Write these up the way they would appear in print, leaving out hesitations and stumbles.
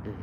Mhm.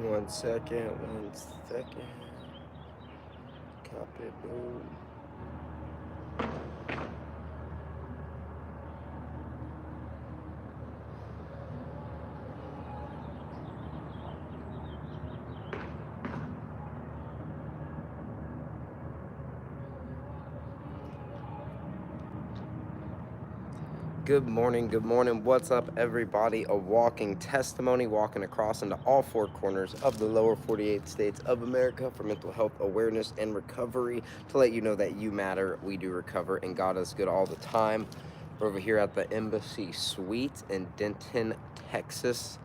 1 second, 1 second. Copy, boom. Good morning, good morning. What's up, everybody? A walking testimony, walking across into all four corners of the lower 48 states of America for mental health awareness and recovery to let you know that you matter, we do recover, and God is good all the time. We're over here at the Embassy Suite in Denton, Texas.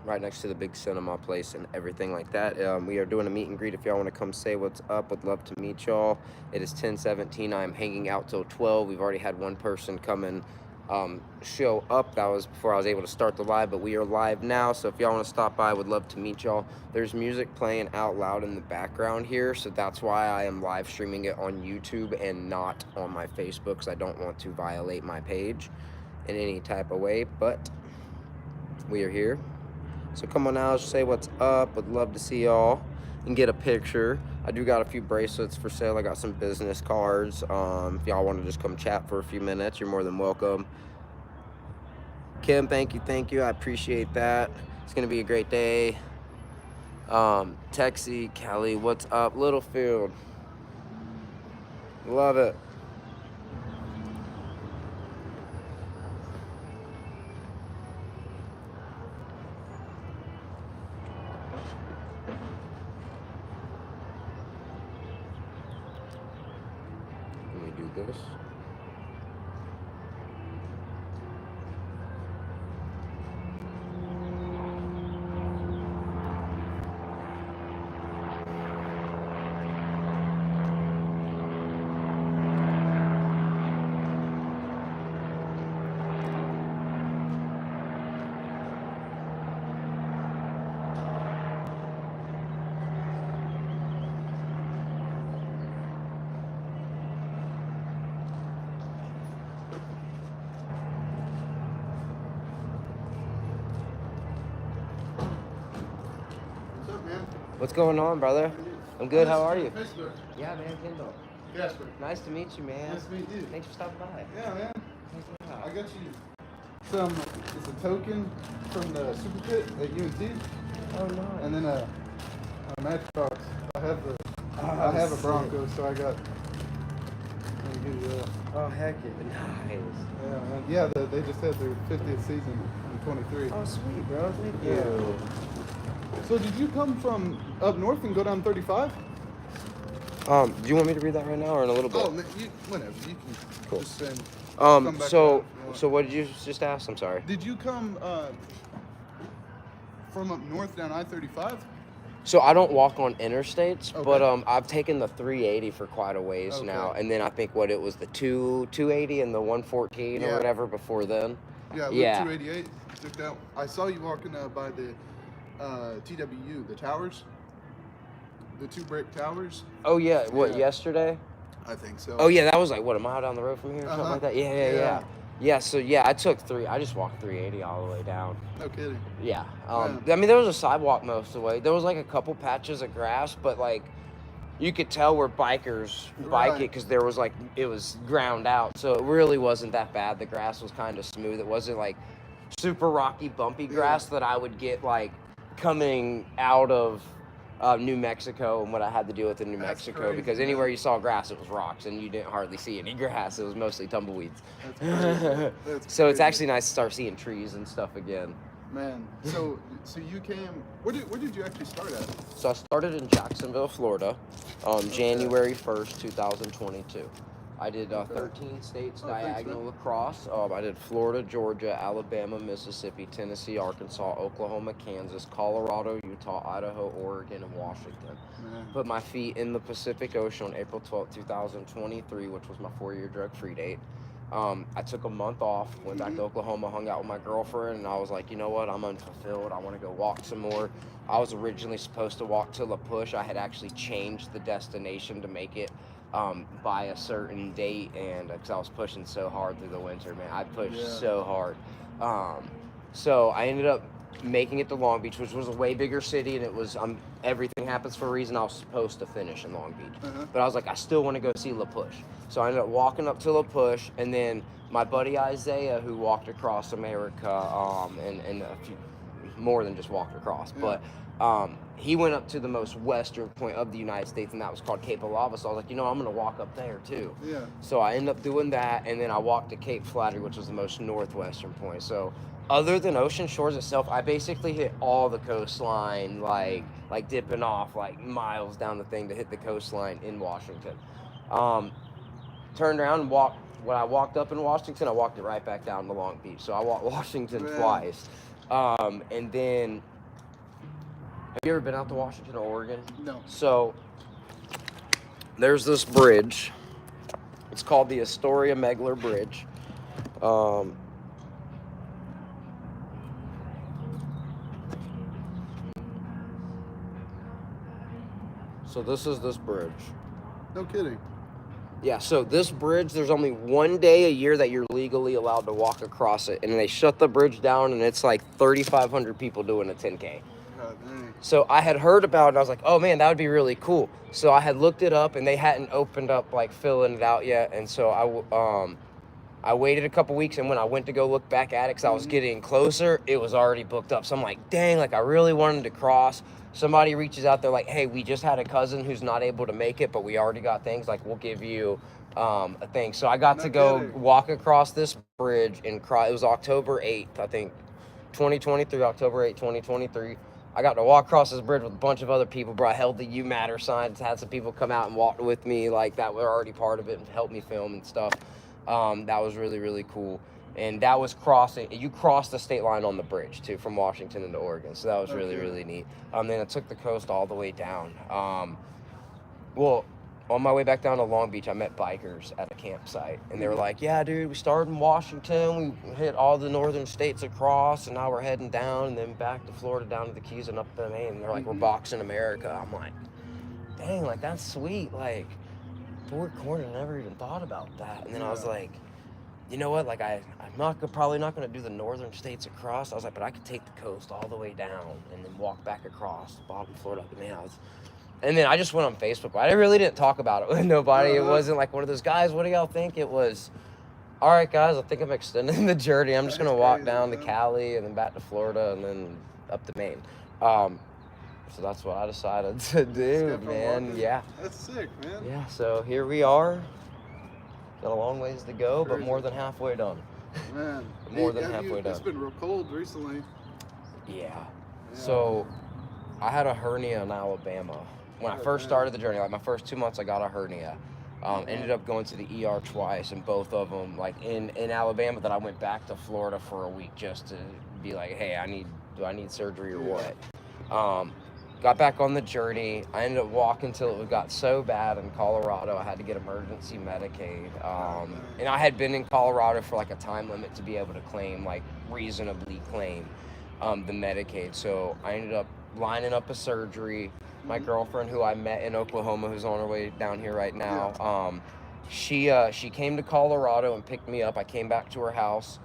Right next to the big cinema place and everything like that. We are doing a meet and greet. If y'all want to come say what's up, would love to meet y'all. It is 10:17. I'm hanging out till 12. We've already had one person come and show up. That was before I was able to start the live, but we are live now. So if y'all want to stop by, would love to meet y'all. There's music playing out loud in the background here, so that's why I am live streaming it on YouTube and not on my Facebook, because I don't want to violate my page in any type of way. But we are here. So come on out, say what's up. Would love to see y'all and get a picture. I do got a few bracelets for sale. I got some business cards. If y'all want to just come chat for a few minutes, you're more than welcome. Kim, thank you. I appreciate that. It's gonna be a great day. Texie, Kelly, what's up? Littlefield, love it. Let me do this. What's going on, brother? I'm good. How are you? Facebook. Yeah, man, Kyndal. Jasper. Nice to meet you, man. Nice to meet you. Thanks for stopping by. Yeah, man. Thanks a lot. I got you some. It's a token from the Super Pit at UNT, Oh, nice. and then a Matchbox. I have the. Oh, I have a sick. Bronco, so I got. Let me give you that. Oh, heck yeah. Nice. Yeah, man. Yeah, they just had their 50th season in 23. Oh, sweet, bro. Thank Yeah. you. So did you come from up north and go down 35? Do you want me to read that right now or in a little bit? Oh, man, whenever you can. Cool. Just send. Come back down if you want. So what did you just ask? I'm sorry. Did you come from up north down I-35? So I don't walk on interstates, Okay. but I've taken the 380 for quite a ways Okay. now, and then I think what it was the 280 and the 114 or Yeah. whatever before then. Yeah, Loop Yeah. 288. Took that. I saw you walking by the TWU, the towers. the 2 brick towers? Oh yeah, what, Yeah. yesterday? I think so. Oh yeah, that was like what, a mile down the road from here, or something Uh-huh. like that. Yeah. Yeah, so yeah, I just walked 380 all the way down. No kidding. Yeah. Yeah. I mean, there was a sidewalk most of the way. There was like a couple patches of grass, but like you could tell where bikers bike it Right. because there was like, it was ground out, so it really wasn't that bad. The grass was kind of smooth. It wasn't like super rocky, bumpy grass that I would get like coming out of New Mexico and what I had to deal with in New That's Mexico, crazy, because anywhere man. you saw grass, it was rocks, and you didn't hardly see any grass. It was mostly tumbleweeds. That's crazy. That's So it's crazy. actually nice to start seeing trees and stuff again. Man, so you came. Where did you actually start at? So I started in Jacksonville, Florida, January 1st, 2022. I did 13 states diagonal across. I did Florida, Georgia, Alabama, Mississippi, Tennessee, Arkansas, Oklahoma, Kansas, Colorado, Utah, Idaho, Oregon, and Washington. Man. Put my feet in the Pacific Ocean on April 12th, 2023, which was my 4-year drug-free date. I took a month off, went back to Oklahoma, hung out with my girlfriend, and I was like, you know what, I'm unfulfilled. I want to go walk some more. I was originally supposed to walk to La Push. I had actually changed the destination to make it by a certain date, and because I was pushing so hard through the winter, man. I pushed so hard. So I ended up making it to Long Beach, which was a way bigger city, and it was everything happens for a reason. I was supposed to finish in Long Beach, but I was like, I still want to go see La Push. So I ended up walking up to La Push, and then my buddy Isaiah, who walked across America, and a few more than just walked across, but he went up to the most western point of the United States, and that was called Cape Alava. So I was like, you know, I'm gonna walk up there too. Yeah. So I ended up doing that, and then I walked to Cape Flattery, which was the most northwestern point. So other than Ocean Shores itself, I basically hit all the coastline, like dipping off like miles down the thing to hit the coastline in Washington. Turned around and walked. When I walked up in Washington, I walked it right back down to Long Beach. So I walked Washington twice. And then, have you ever been out to Washington or Oregon? No. So there's this bridge. It's called the Astoria Megler Bridge. So this is this bridge. No kidding. Yeah, so this bridge, there's only one day a year that you're legally allowed to walk across it, and they shut the bridge down, and it's like 3,500 people doing a 10K. God dang. So I had heard about it, and I was like, oh man, that would be really cool. So I had looked it up, and they hadn't opened up like filling it out yet, and so I waited a couple weeks, and when I went to go look back at it, because I was getting closer, it was already booked up. So I'm like, dang, like I really wanted to cross. Somebody reaches out, they're like, hey, we just had a cousin who's not able to make it, but we already got things, like we'll give you a thing. So I got to go walk across this bridge, and it was October 8th, I think, 2023, October 8th, 2023. I got to walk across this bridge with a bunch of other people, bro. I held the You Matter signs, had some people come out and walk with me, like that were already part of it and helped me film and stuff. That was really, really cool. And that was crossing, you crossed the state line on the bridge too, from Washington into Oregon. So that was really, really neat. Then I took the coast all the way down. Well, on my way back down to Long Beach, I met bikers at a campsite, and they were like, yeah, dude, we started in Washington, we hit all the northern states across, and now we're heading down, and then back to Florida, down to the Keys, and up to Maine. And they're like, we're boxing America. I'm like, dang, like, that's sweet. Like, Fort Corner, I never even thought about that. And then I was like, you know what, like, I'm probably not going to do the northern states across. I was like, but I could take the coast all the way down and then walk back across the bottom of Florida. Man, and then I just went on Facebook. But I really didn't talk about it with nobody. It wasn't like one of those, guys, what do y'all think? It was, all right, guys, I think I'm extending the journey. I'm just going to walk down to Cali and then back to Florida and then up to Maine. So that's what I decided to do, man. Yeah. That's sick, man. Yeah, so here we are. Got a long ways to go, but more than halfway done. Man. More than halfway done. It's been real cold recently. Yeah. So I had a hernia in Alabama. When I first started the journey, like my first 2 months, I got a hernia. Ended up going to the ER twice, and both of them, like in Alabama, that I went back to Florida for a week just to be like, hey, do I need surgery or what? Got back on the journey. I ended up walking till it got so bad in Colorado, I had to get emergency Medicaid. And I had been in Colorado for like a time limit to be able to claim, like reasonably claim the Medicaid. So I ended up lining up a surgery. My girlfriend, who I met in Oklahoma, who's on her way down here right now, she came to Colorado and picked me up. I came back to her house,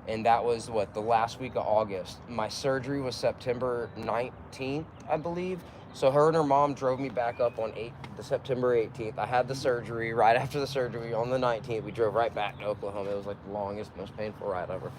and that was the last week of August. My surgery was September 19th, I believe. So her and her mom drove me back up on September 18th. I had the surgery. Right after the surgery on the 19th, we drove right back to Oklahoma. It was like the longest, most painful ride ever.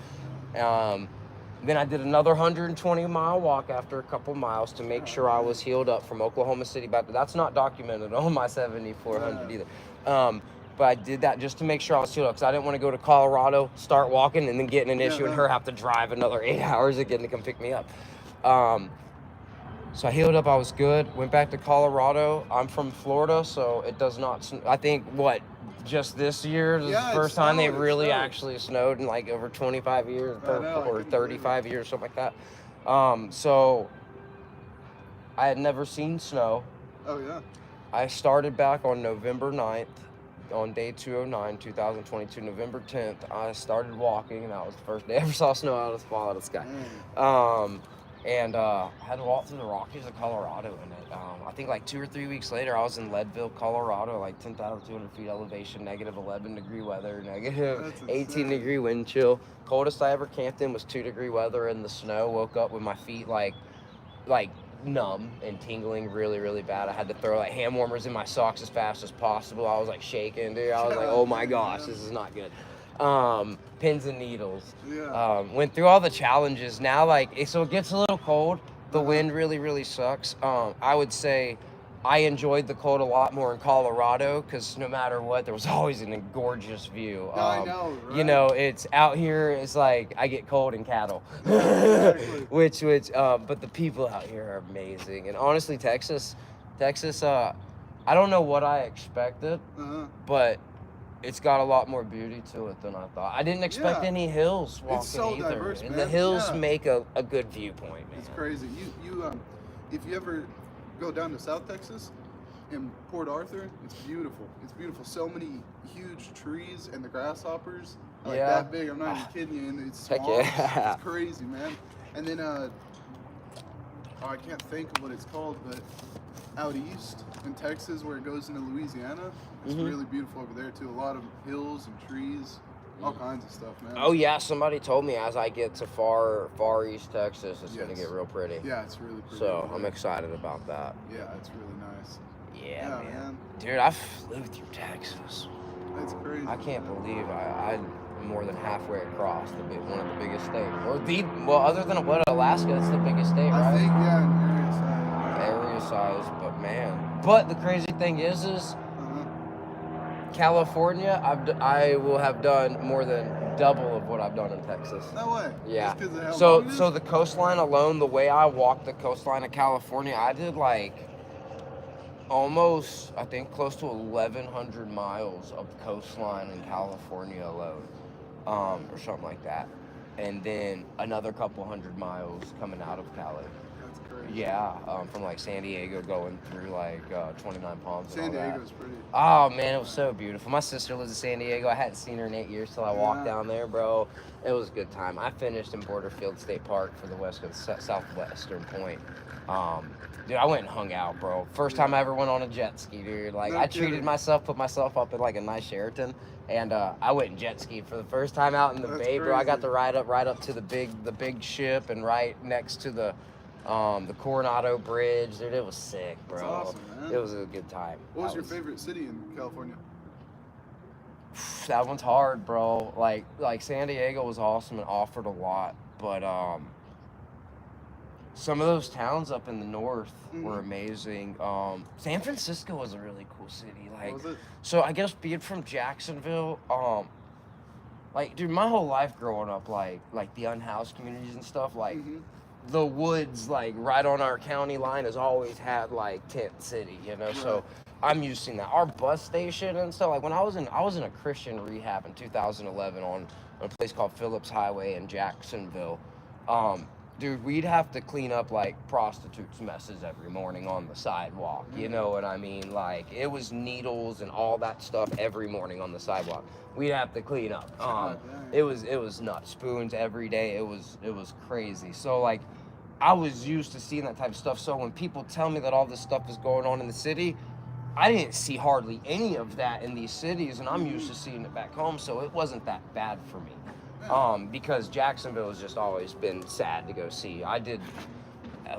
Then I did another 120-mile walk after a couple miles to make sure I was healed up from Oklahoma City back. That's not documented on my 7400 either. But I did that just to make sure I was healed up, because I didn't want to go to Colorado, start walking, and then get in an issue and her have to drive another 8 hours again to come pick me up. So I healed up, I was good, went back to Colorado. I'm from Florida, so it does not, I think, just this year, this is the first time they really actually snowed in like over 25 years or 35 years, something like that. So I had never seen snow. Oh, yeah. I started back on November 9th, on day 209, 2022, November 10th. I started walking, and that was the first day I ever saw snow out of the sky. And I had to walk through the Rockies of Colorado in it. I think like 2 or 3 weeks later, I was in Leadville, Colorado, like 10,200 feet elevation, negative 11-degree weather, negative 18-degree wind chill. Coldest I ever camped in was 2-degree weather in the snow. Woke up with my feet like numb and tingling really, really bad. I had to throw like hand warmers in my socks as fast as possible. I was like shaking, dude. I was like, oh my gosh, this is not good. Pins and needles. Went through all the challenges. Now, so it gets a little cold. The wind really, really sucks. I would say I enjoyed the cold a lot more in Colorado, because no matter what, there was always a gorgeous view. I know, right? You know, it's out here, it's like I get cold in cattle. Exactly. But the people out here are amazing. And honestly, Texas, I don't know what I expected, but it's got a lot more beauty to it than I thought. I didn't expect any hills walking it's so either. diverse, and man. the hills make a good viewpoint, man. It's crazy. You if you ever go down to South Texas in Port Arthur, it's beautiful. It's beautiful. So many huge trees, and the grasshoppers are like that big. I'm not even kidding you. And it's small. It's crazy, man. And then I can't think of what it's called, but out east in Texas, where it goes into Louisiana, it's really beautiful over there too. A lot of hills and trees, all kinds of stuff, man. Oh yeah, somebody told me as I get to far East Texas, it's gonna get real pretty. Yeah, it's really pretty. So I'm excited about that. Yeah, it's really nice. Yeah, man. Dude, I flew through Texas. That's crazy. I can't believe I'm more than halfway across one of the biggest states. Other than Alaska, it's the biggest state, right? I think, in area size. Area size, but man. But the crazy thing is California, I will have done more than double of what I've done in Texas. No way. Yeah. Just 'cause of how So long it is? so the coastline alone, the way I walked the coastline of California, I did almost, I think, close to 1,100 miles of coastline in California alone, or something like that. And then another couple hundred miles coming out of Cali. That's crazy. Yeah, from San Diego going through 29 Palms and San all that. Diego's pretty. Oh man, it was so beautiful. My sister lives in San Diego. I hadn't seen her in 8 years till I walked down there, bro. It was a good time. I finished in Borderfield State Park for the southwestern point. Dude, I went and hung out, bro. First time I ever went on a jet ski, dude. I treated myself, put myself up in a nice Sheraton, and I went and jet skied for the first time out in the bay, bro. I got to ride up to the big ship, and right next to the Coronado Bridge, dude. It was sick, bro. That's awesome, man. It was a good time. What was your favorite city in California? That one's hard, bro. San Diego was awesome and offered a lot, but some of those towns up in the north were amazing. San Francisco was a really cool city. Was it? So I guess being from Jacksonville, dude, my whole life growing up, the unhoused communities and stuff, the woods, right on our county line has always had tent city, you know. Right. So I'm used to that. Our bus station and stuff, when I was in a Christian rehab in 2011 on a place called Phillips Highway in Jacksonville. Dude, we'd have to clean up prostitutes' messes every morning on the sidewalk. You know what I mean? It was needles and all that stuff every morning on the sidewalk. We'd have to clean up. It was nuts. Spoons every day. It was crazy. So I was used to seeing that type of stuff. So when people tell me that all this stuff is going on in the city, I didn't see hardly any of that in these cities, and I'm used to seeing it back home, so it wasn't that bad for me. Because Jacksonville has just always been sad to go see. I did,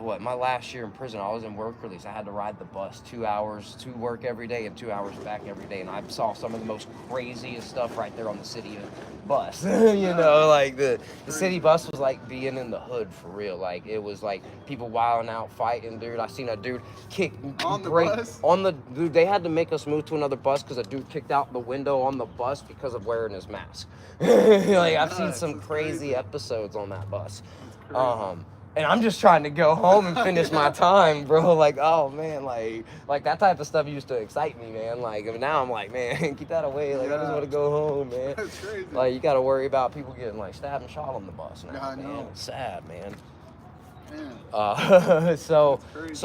my last year in prison, I was in work release. I had to ride the bus 2 hours to work every day and 2 hours back every day, and I saw some of the most craziest stuff right there on the city bus. You know, like the city bus was like being in the hood for real. Like it was like people wilding out, fighting, dude. I seen a dude kick on the bus. Dude, they had to make us move to another bus because a dude kicked out the window on the bus because of wearing his mask. Like I've seen some crazy episodes on that bus. And I'm just trying to go home and finish my time, bro. Like, oh man, like that type of stuff used to excite me, man. Like now I'm like, man, keep that away. Like I just want to go home, man. That's crazy. Like you got to worry about people getting like stabbed and shot on the bus now. Yeah, I know. Man, it's sad, man. Man. So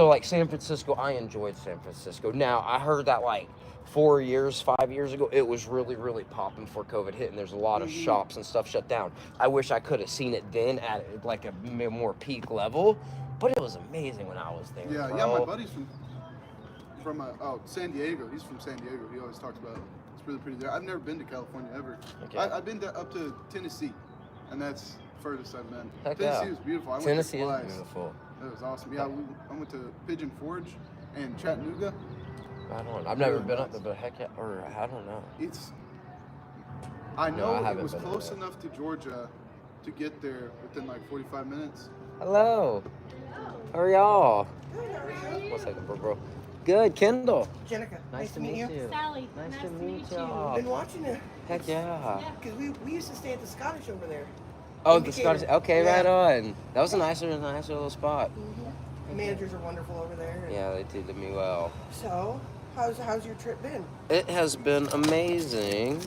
like San Francisco, I enjoyed San Francisco. Now I heard that like 5 years ago, it was really, really popping before COVID hit, and there's a lot of shops and stuff shut down. I wish I could have seen it then at like a more peak level, but it was amazing when I was there. Yeah, bro. yeah. My buddy's from San Diego. He's from San Diego. He always talks about it. It's really pretty there. I've never been to California ever. Okay. I've been up to Tennessee, and that's the furthest I've been. Heck Tennessee yeah. was beautiful. Tennessee went is twice. beautiful. It was awesome. Yeah, I went to Pigeon Forge and Chattanooga. I've never been up there, but heck yeah, or I don't know. I know I it was haven't been close there. enough to Georgia to get there within like 45 minutes. Hello. How are y'all? Good, how are you? 1 second, bro. Good, Kendall. Jenica, Nice to meet you. Sally, Nice to meet you. y'all. Been watching it. Heck yeah. Because we used to stay at the Scottish over there. Oh, In the Decatur. Scottish. Okay, Yeah. right on. That was a nicer little spot. The managers are wonderful over there. Yeah, they treated me well. So, how's your trip been? It has been amazing.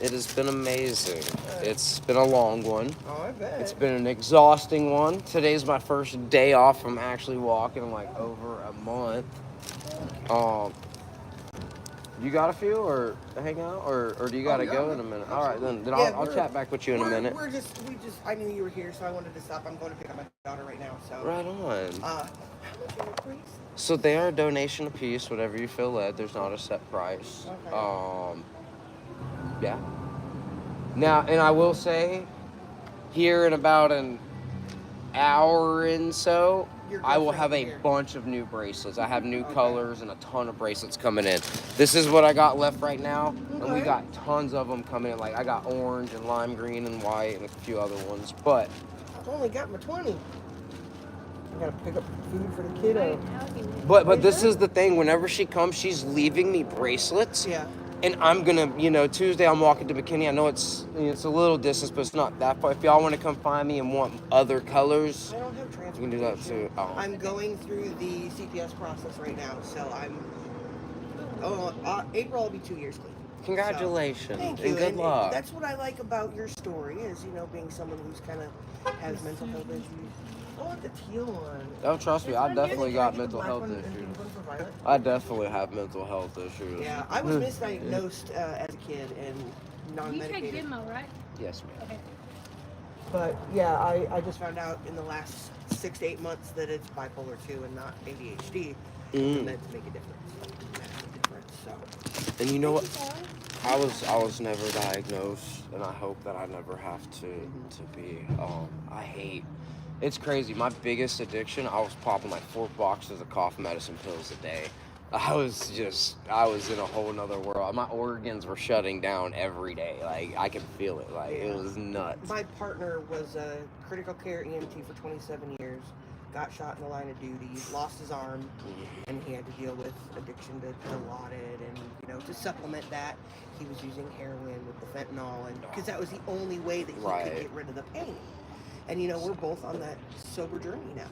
It has been amazing. It's been a long one. Oh, I bet. It's been an exhausting one. Today's my first day off from actually walking in like over a month. You got a few or hang out or do you gotta go in a minute? All right, then I'll chat back with you in a minute. I knew you were here, so I wanted to stop. I'm going to pick up my daughter right now. So. Right on. How much are your price? So they are a donation a piece, whatever you feel led. There's not a set price. Okay. Yeah. Now, and I will say, here in about an hour and so, I will have a bunch of new bracelets. I have new colors and a ton of bracelets coming in. This is what I got left right now, and we got tons of them coming in. Like I got orange and lime green and white and a few other ones. But I've only got my 20. I gotta pick up food for the kiddo. but this is the thing. Whenever she comes, she's leaving me bracelets. Yeah. And I'm gonna, Tuesday I'm walking to McKinney. I know it's a little distance, but it's not that far. If y'all want to come find me and want other colors, I don't have transportation. you can do that too. Oh. I'm going through the CPS process right now, so April will be 2 years clean. Congratulations. So, thank you. And good luck. That's what I like about your story is, being someone who's kind of has mental health issues. I want the teal one. Oh, trust me, I definitely got Can I get the mental black health one and issues. the one for Violet? I definitely have mental health issues. Yeah, I was misdiagnosed as a kid and You take non-medicated. Vimeo, right? Yes, ma'am. Okay. But yeah, I just found out in the last 6 to 8 months that it's bipolar 2 and not ADHD. And meds make a difference. Meds make a difference. So. And you know what? I was never diagnosed, and I hope that I never have to be. It's crazy. My biggest addiction, I was popping like 4 boxes of cough medicine pills a day. I was in a whole nother world. My organs were shutting down every day. Like I could feel it. Like it was nuts. My partner was a critical care EMT for 27 years. Got shot in the line of duty, lost his arm, and he had to deal with addiction to Dilaudid, and to supplement that, he was using heroin with the fentanyl, and because that was the only way that he could get rid of the pain. And we're both on that sober journey now.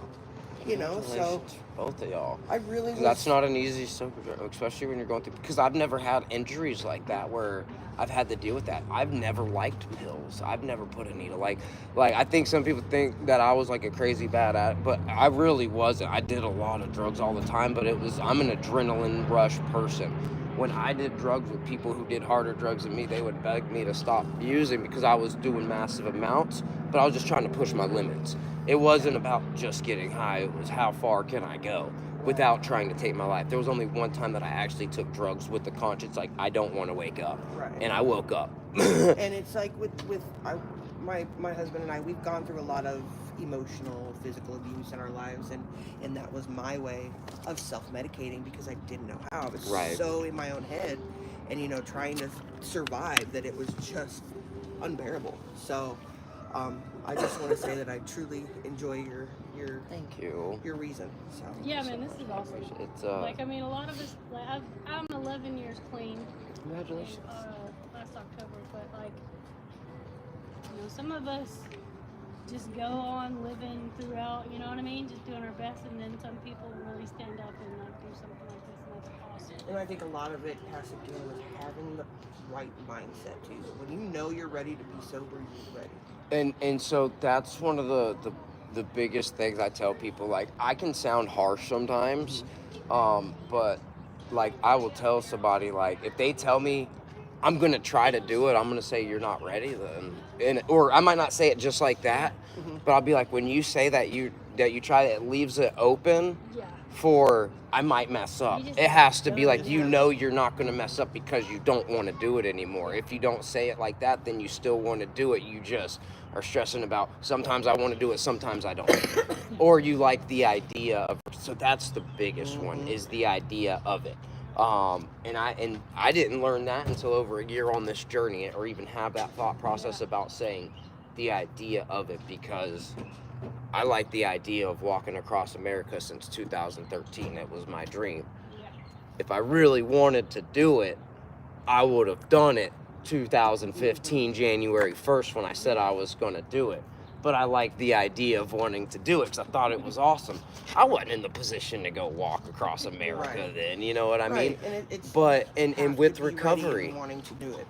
So both of y'all. I really was, That's not an easy sober journey, especially when you're going through. Because I've never had injuries like that where I've had to deal with that. I've never liked pills. I've never put a needle. Like I think some people think that I was like a crazy bad at it, but I really wasn't. I did a lot of drugs all the time, but I'm an adrenaline rush person. When I did drugs with people who did harder drugs than me, they would beg me to stop using because I was doing massive amounts, but I was just trying to push my limits. It wasn't about just getting high. It was how far can I go without trying to take my life. There was only one time that I actually took drugs with the conscience, like, I don't want to wake up. Right. And I woke up. And it's like my husband and I, we've gone through a lot of emotional, physical abuse in our lives, and that was my way of self-medicating because I didn't know how. I was so in my own head and, you know, trying to survive that it was just unbearable. So I just want to say that I truly enjoy your thank you, your reason. So yeah, man, this is awesome. It's like, I mean, a lot of us, like, I'm 11 years clean. Congratulations. Last October, but like, you know, some of us just go on living throughout, you know what I mean, just doing our best, and then some people really stand up and like do something like this, and that's awesome. And I think a lot of it has to do with having the right mindset too. When you know you're ready to be sober, you're ready. And so that's one of the biggest things I tell people. Like, I can sound harsh sometimes, but like, I will tell somebody, like, if they tell me I'm gonna try to do it, I'm gonna say you're not ready then, or I might not say it just like that, but I'll be like, when you say that you try, it leaves it open for I might mess up. It has to be like, you know, you're not gonna mess up because you don't want to do it anymore. If you don't say it like that, then you still want to do it. You just are stressing about, sometimes I want to do it, sometimes I don't. Or you like the idea of, so that's the biggest one, is the idea of it. And I didn't learn that until over a year on this journey, or even have that thought process about saying the idea of it, because I like the idea of walking across America since 2013. It was my dream. If I really wanted to do it, I would have done it 2015 January 1st when I said I was going to do it. But I like the idea of wanting to do it because I thought it was awesome. I wasn't in the position to go walk across America then, you know what I mean? And and with recovery, wanting to do it.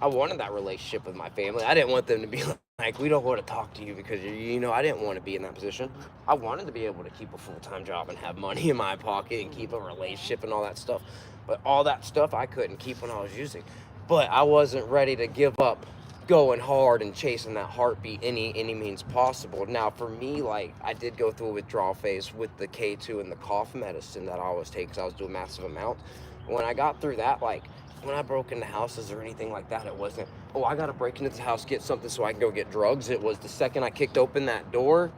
I wanted that relationship with my family. I didn't want them to be like, we don't want to talk to you because, you know, I didn't want to be in that position. I wanted to be able to keep a full-time job and have money in my pocket and keep a relationship and all that stuff. But all that stuff I couldn't keep when I was using. But I wasn't ready to give up going hard and chasing that heartbeat any means possible. Now, for me, like, I did go through a withdrawal phase with the K2 and the cough medicine that I was taking because I was doing massive amounts. When I got through that, like, when I broke into houses or anything like that, it wasn't, oh, I got to break into this house, get something so I can go get drugs. It was the second I kicked open that door,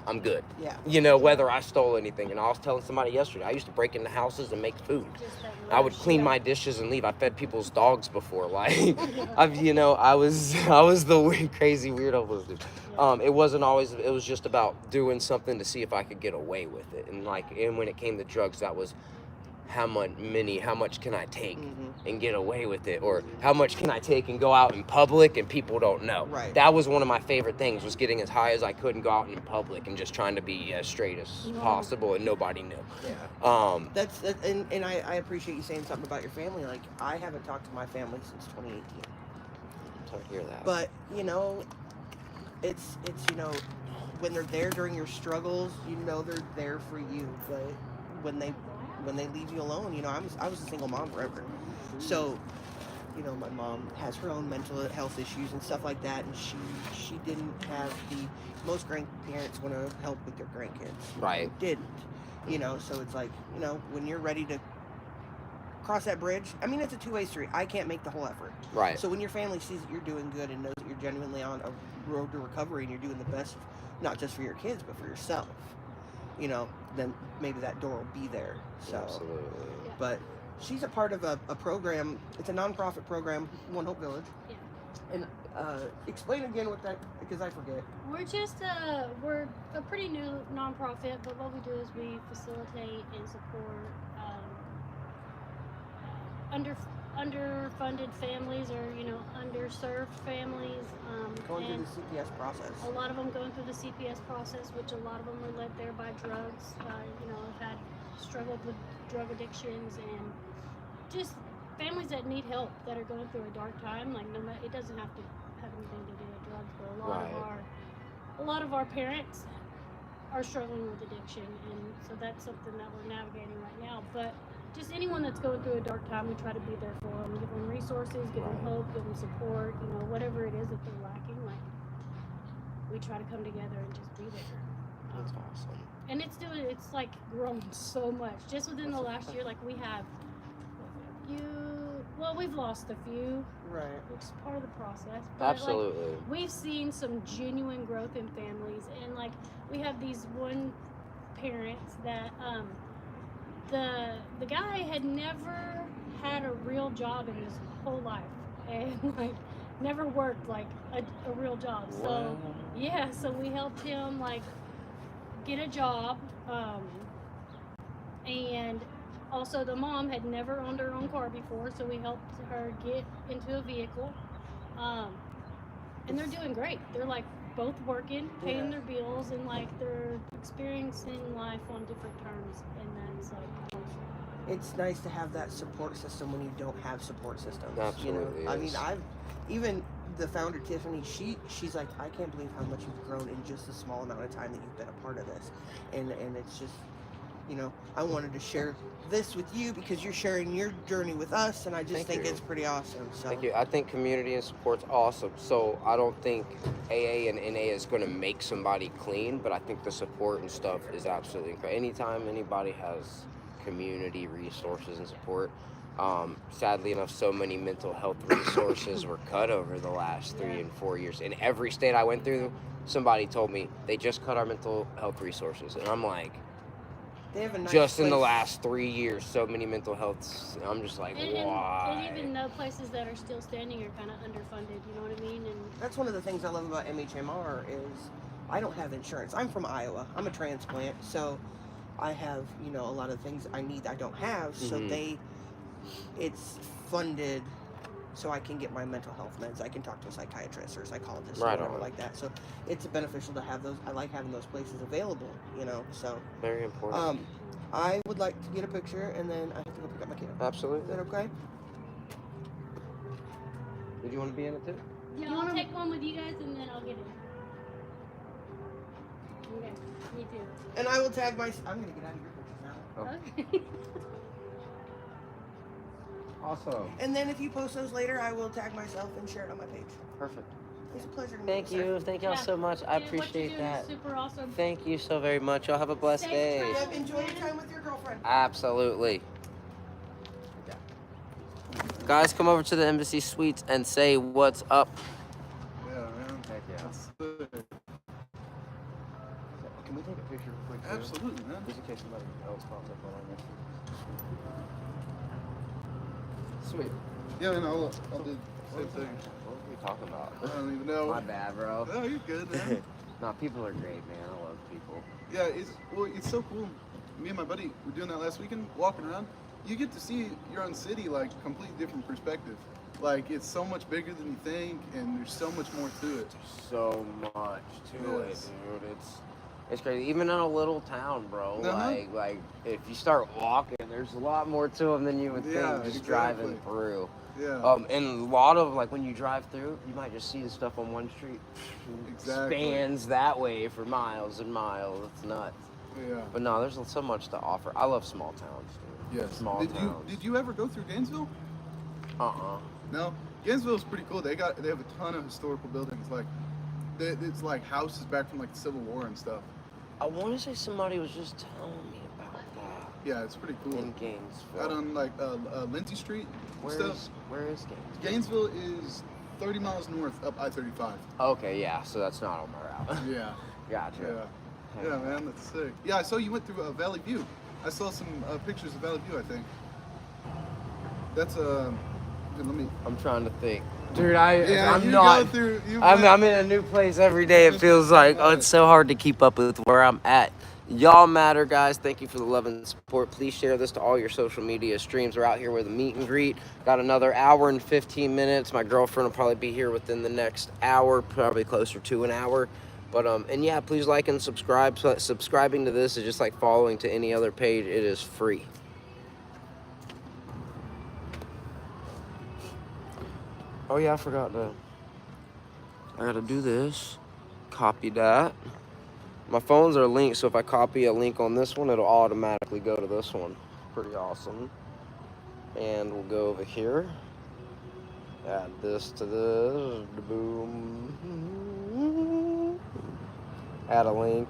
I'm good. Yeah. You know, whether I stole anything. And I was telling somebody yesterday, I used to break into houses and make food. I would clean my dishes and leave. I fed people's dogs before. Like, I was the crazy weirdo was dude. It wasn't always, it was just about doing something to see if I could get away with it. And when it came to drugs, that was how much can I take and get away with it, or how much can I take and go out in public and people don't know. Right. That was one of my favorite things, was getting as high as I could and go out in public and just trying to be as straight as possible and nobody knew. And I appreciate you saying something about your family. Like, I haven't talked to my family since 2018. Sorry to hear that. But, you know, it's you know, when they're there during your struggles, you know they're there for you. But when they leave you alone, you know, I was a single mom forever. So, you know, my mom has her own mental health issues and stuff like that, and she didn't have most grandparents want to help with their grandkids. Right. Didn't. You know, so it's like, you know, when you're ready to cross that bridge, I mean, it's a two-way street. I can't make the whole effort. Right. So when your family sees that you're doing good and knows that you're genuinely on a road to recovery and you're doing the best, not just for your kids, but for yourself, you know, then maybe that door will be there. So, absolutely. But she's a part of a program. It's a nonprofit program, One Hope Village. Yeah. And explain again what that, because I forget. We're just we're a pretty new nonprofit, but what we do is we facilitate and support underfunded families, or, you know, underserved families. Going through the CPS process. A lot of them going through the CPS process, which a lot of them were led there by drugs. You know, have struggled with drug addictions, and just families that need help, that are going through a dark time. Like, no matter, it doesn't have to have anything to do with drugs, but a lot of our parents are struggling with addiction, and so that's something that we're navigating right now. But just anyone that's going through a dark time, we try to be there for them, give them resources, give them hope, give them support, you know, whatever it is that they're lacking. Like, we try to come together and just be there. That's awesome. And it's like grown so much just within the last year. Like we've lost a few, Right. which is part of the process. But Absolutely. like, we've seen some genuine growth in families, and like we have these one parents that the guy had never had a real job in his whole life, and like never worked like a real job. So Wow. yeah, so we helped him like get a job, and also the mom had never owned her own car before, so we helped her get into a vehicle, and they're doing great. They're like both working, paying their bills, and like they're experiencing life on different terms, and that's like awesome. It's nice to have that support system when you don't have support systems. Absolutely You know? I mean, is. even the founder Tiffany, she's like, I can't believe how much you've grown in just a small amount of time that you've been a part of this, and it's just, you know, I wanted to share this with you because you're sharing your journey with us, and I just think you. it's pretty awesome. So Thank you. I think community and support's awesome. So I don't think AA and NA is going to make somebody clean, but I think the support and stuff is absolutely incredible. Anytime anybody has community resources and support, sadly enough, so many mental health resources were cut over the last 3 and 4 years. In every state I went through, somebody told me they just cut our mental health resources, and I'm like, they have a nice just in the place. last 3 years, so many mental health. I'm just like, why? And even the places that are still standing are kind of underfunded. You know what I mean? And That's one of the things I love about MHMR is I don't have insurance. I'm from Iowa. I'm a transplant, so I have, you know, a lot of things I need I don't have. So it's funded so I can get my mental health meds. I can talk to a psychiatrist or a psychologist or Right whatever on. like that. So it's beneficial to have those. I like having those places available, you know. So Very important. I would like to get a picture, and then I have to go pick up my kid. Is Absolutely. that okay? Did you want to be in it too? yeah, I'll take one with you guys, and then I'll get it. Okay, me too. And I will tag my. I'm gonna get out of your pictures now. Okay. Awesome. And then if you post those later, I will tag myself and share it on my page. Perfect. It's a pleasure to meet Thank you. sir. you. Thank y'all Yeah. so much. I Dude, what you're appreciate doing that. is super awesome. Thank you so very much. Y'all have a blessed Safe day. travels. Yep, enjoy your time with your girlfriend. Absolutely. Guys, come over to the Embassy Suites and say what's up. Yeah, man. Heck yeah. That's sick. Can we take a picture quick? Absolutely, man. Just in case somebody else pops up on our next. Sweet. Yeah, man, I'll do the same thing. What are we talking about? I don't even know. My bad, bro. Oh, you're good, man. Nah, people are great, man. I love people. Yeah, it's so cool. Me and my buddy were doing that last weekend, walking around. You get to see your own city like completely different perspective. Like it's so much bigger than you think, and there's so much more to it. So much to Yes. it, dude. It's crazy. Even in a little town, bro. Uh-huh. Like if you start walking, there's a lot more to them than you would Yeah, think. Just exactly. driving through. Yeah. And a lot of like when you drive through, you might just see the stuff on one street. Exactly. Spans that way for miles and miles. It's nuts. Yeah. But no, there's so much to offer. I love small towns, dude. Yes. Small towns. Did you ever go through Gainesville? No. Gainesville's pretty cool. They have a ton of historical buildings. Like it's like houses back from like the Civil War and stuff. I want to say somebody was just telling me about that Yeah, it's pretty cool. in Gainesville. Out on like Lindsay Street and stuff. Where is Gainesville? Gainesville is 30 miles north up I-35. Okay, yeah, so that's not on my route. Yeah. Gotcha. Yeah. Yeah, man, that's sick. Yeah, I saw you went through Valley View. I saw some pictures of Valley View, I think. That's let me. I'm trying to think. Dude, Yeah, I'm you not. go through. I'm in a new place every day. It feels like, oh, it's so hard to keep up with where I'm at. Y'all matter, guys. Thank you for the love and support. Please share this to all your social media streams. We're out here with a meet and greet. Got another hour and 15 minutes. My girlfriend will probably be here within the next hour, probably closer to an hour. But and yeah, please like and subscribe. So subscribing to this is just like following to any other page. It is free. Oh yeah, I gotta do this. Copy that. My phones are linked, so if I copy a link on this one, it'll automatically go to this one. Pretty awesome. And we'll go over here. Add this to this. Boom. Add a link.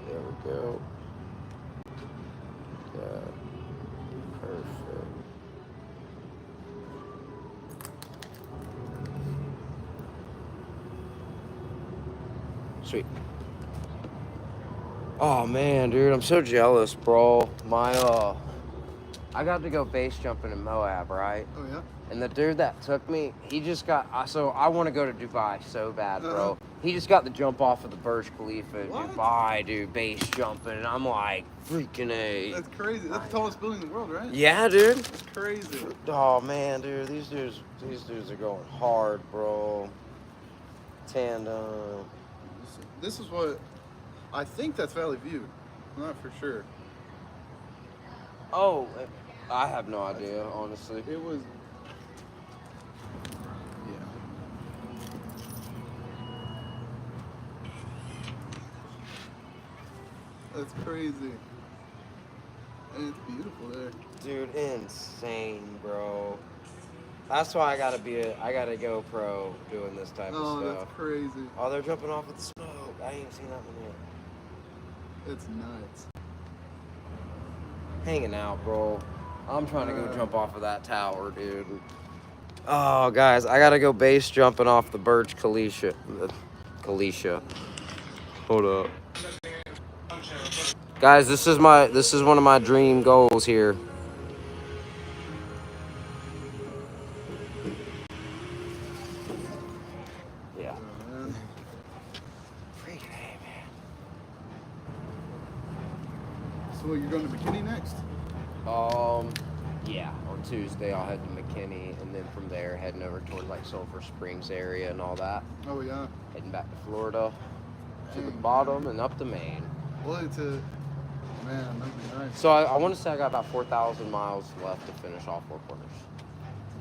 There we go. Yeah. Perfect. Sweet. Oh man, dude, I'm so jealous, bro. I got to go base jumping in Moab, right? Oh yeah. And the dude that took me, he just got. So I want to go to Dubai so bad, bro. He just got the jump off of the Burj Khalifa in Dubai, dude, base jumping, and I'm like, freaking A. That's crazy. That's the tallest building in the world, right? Yeah, dude. That's crazy. Oh man, dude, these dudes are going hard, bro. Tandem. This is what I think that's Valley View. I'm not for sure. Oh, I have no idea, honestly. It was. Yeah. That's crazy. And it's beautiful there. Dude, insane, bro. That's why I gotta I go pro doing this type of Oh, stuff. that's crazy. Oh, they're jumping off with the smoke. I ain't seen that one yet. It's nuts. Hanging out, bro. I'm trying to go jump off of that tower, dude. Oh, guys, I gotta go base jumping off the Burj Khalifa. Hold up. Guys, this is one of my dream goals here. Yeah. Freaking A, man. So what, you're going to McKinney next? Yeah. On Tuesday, I'll head to McKinney, and then from there, heading over toward like Sulphur Springs area and all that. Oh yeah. Heading back to Florida, to the Dang, bottom, and up to Maine. Well, man, that'd be nice. So I want to say I got about 4,000 miles left to finish all four corners.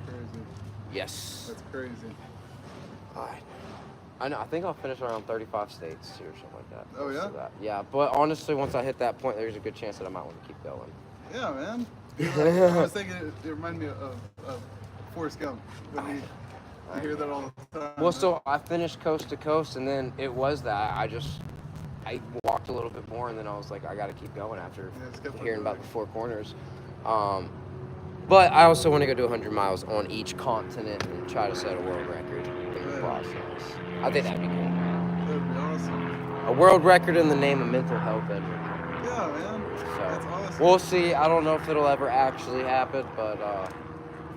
That's crazy. Yes. That's crazy. I know. I think I'll finish around 35 states too, or something like that. Oh, yeah? So yeah, but honestly, once I hit that point, there's a good chance that I might want to keep going. Yeah, man. I was thinking it reminded me of Forrest Gump. When you hear that all the time. Well, so I finished coast to coast, and then it was that I walked a little bit more, and then I was like, I got to keep going after hearing about the four corners. But I also want to go do 100 miles on each continent and try to set a world record in the process. I think that'd be cool. That'd be awesome. A world record in the name of mental health education. Yeah, man. That's awesome. We'll see. I don't know if it'll ever actually happen, but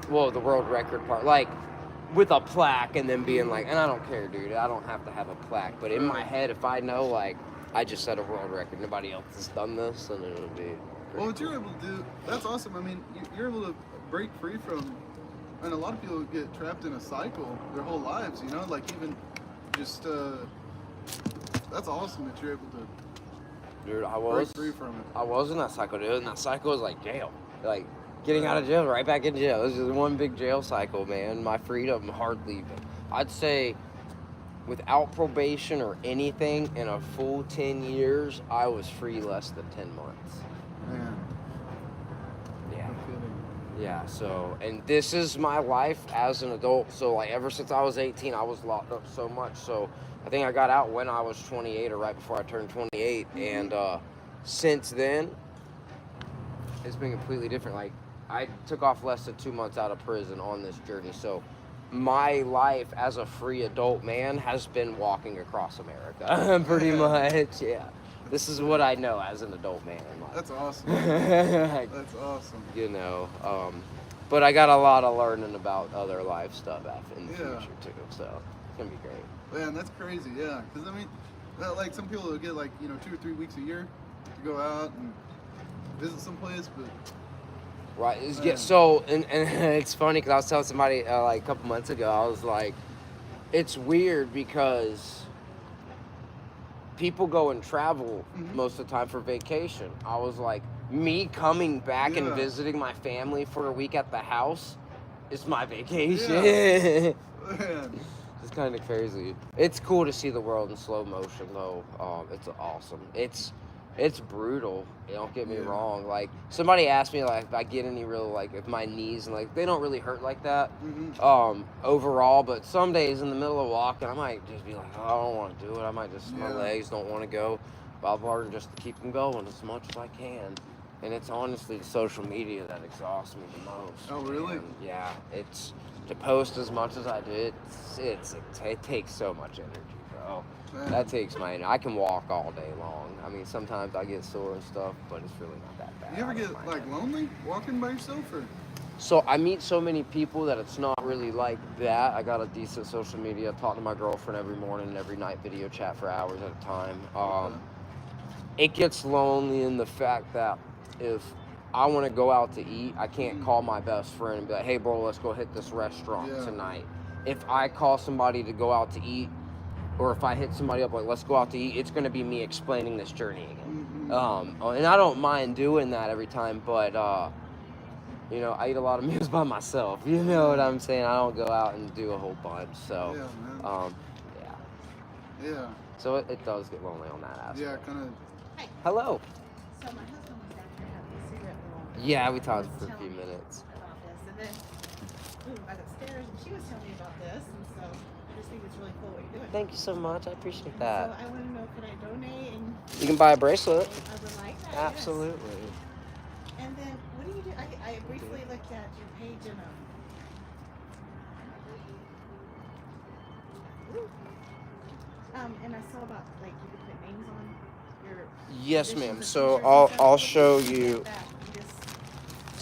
the world record part, like with a plaque and then being like, and I don't care, dude. I don't have to have a plaque, but in my head, if I know like I just set a world record, nobody else has done this, then it'll be. Well, what you're able to do, that's awesome. I mean, you're able to break free from, and a lot of people get trapped in a cycle their whole lives, you know, like even just, that's awesome that you're able to Dude, break free from it. I was in that cycle, dude, and that cycle was like jail. Like, getting out of jail, right back in jail. This is one big jail cycle, man. My freedom, hard leaving. I'd say without probation or anything, in a full 10 years, I was free less than 10 months. Man. Yeah. No kidding. Yeah, so, and this is my life as an adult. So, like, ever since I was 18, I was locked up so much. So, I think I got out when I was 28 or right before I turned 28. And since then, it's been completely different. Like, I took off less than 2 months out of prison on this journey. So, my life as a free adult man has been walking across America, pretty much. Yeah. This is what I know as an adult man. Like, That's awesome. That's awesome. you know, but I got a lot of learning about other life stuff in the future too, so it's gonna be great. Man, that's crazy, yeah. Because, I mean, like, some people will get, like, 2 or 3 weeks a year to go out and visit someplace, but Right. Man. So, and it's funny because I was telling somebody like a couple months ago, I was like, it's weird because people go and travel most of the time for vacation. I was like, me coming back and visiting my family for a week at the house is my vacation. Man. It's kind of crazy. It's cool to see the world in slow motion, though. It's awesome. It's brutal. Don't get me wrong. Like, somebody asked me like if I get any real like if my knees and like they don't really hurt like that overall, but some days in the middle of walking I might just be like, oh, I don't want to do it. I might just my legs don't want to go. But I've learned just to keep them going as much as I can. And it's honestly the social media that exhausts me the most. Oh, really? And yeah, it's to post as much as I do. It takes so much energy, bro. Man. That takes my energy. I can walk all day long. I mean, sometimes I get sore and stuff, but it's really not that bad. You ever get like lonely walking by yourself, or? So I meet so many people that it's not really like that. I got a decent social media. I talk to my girlfriend every morning and every night, video chat for hours at a time. It gets lonely in the fact that if I want to go out to eat, I can't call my best friend and be like, hey, bro, let's go hit this restaurant tonight. If I call somebody to go out to eat, or if I hit somebody up like, let's go out to eat, it's going to be me explaining this journey again. And I don't mind doing that every time, but, you know, I eat a lot of meals by myself. You know what I'm saying? I don't go out and do a whole bunch. So, yeah. So it does get lonely on that aspect. Yeah, kind of. Hi. Hello. So my husband was down here having a cigarette roll. Yeah, we talked He for was a few telling me minutes. about this, and then we went upstairs, and she was telling me about this, and so I just think it's really cool what you're doing. Thank you so much. I appreciate So that. I want to know, could I donate? And You can buy a bracelet. I would like that. Absolutely. Yes. And then what do you do? I briefly looked at your page and and I saw about like you could put names on your. Yes, dishes ma'am. and So features and I'll stuff. I'll What do show do you. with that? You just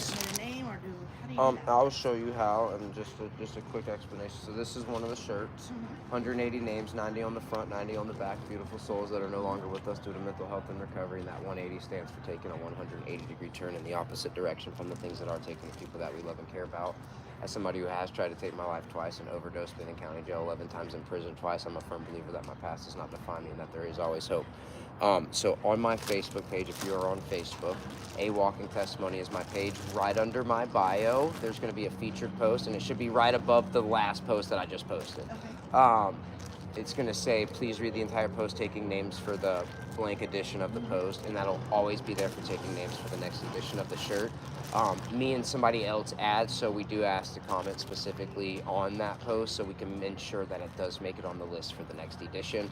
submit a name, or how do you do that? I'll show you how, and just a quick explanation. So this is one of the shirts. 180 names, 90 on the front, 90 on the back. Beautiful souls that are no longer with us due to mental health and recovery. And that 180 stands for taking a 180-degree turn in the opposite direction from the things that are taking the people that we love and care about. As somebody who has tried to take my life twice and overdosed, been in county jail 11 times, in prison twice, I'm a firm believer that my past does not define me and that there is always hope. So on my Facebook page, if you are on Facebook, A Walking Testimony is my page. Right under my bio, there's going to be a featured post, and it should be right above the last post that I just posted. Okay. It's going to say, please read the entire post, taking names for the blank edition of the post, and that'll always be there for taking names for the next edition of the shirt. Me and somebody else add, so we do ask to comment specifically on that post so we can ensure that it does make it on the list for the next edition.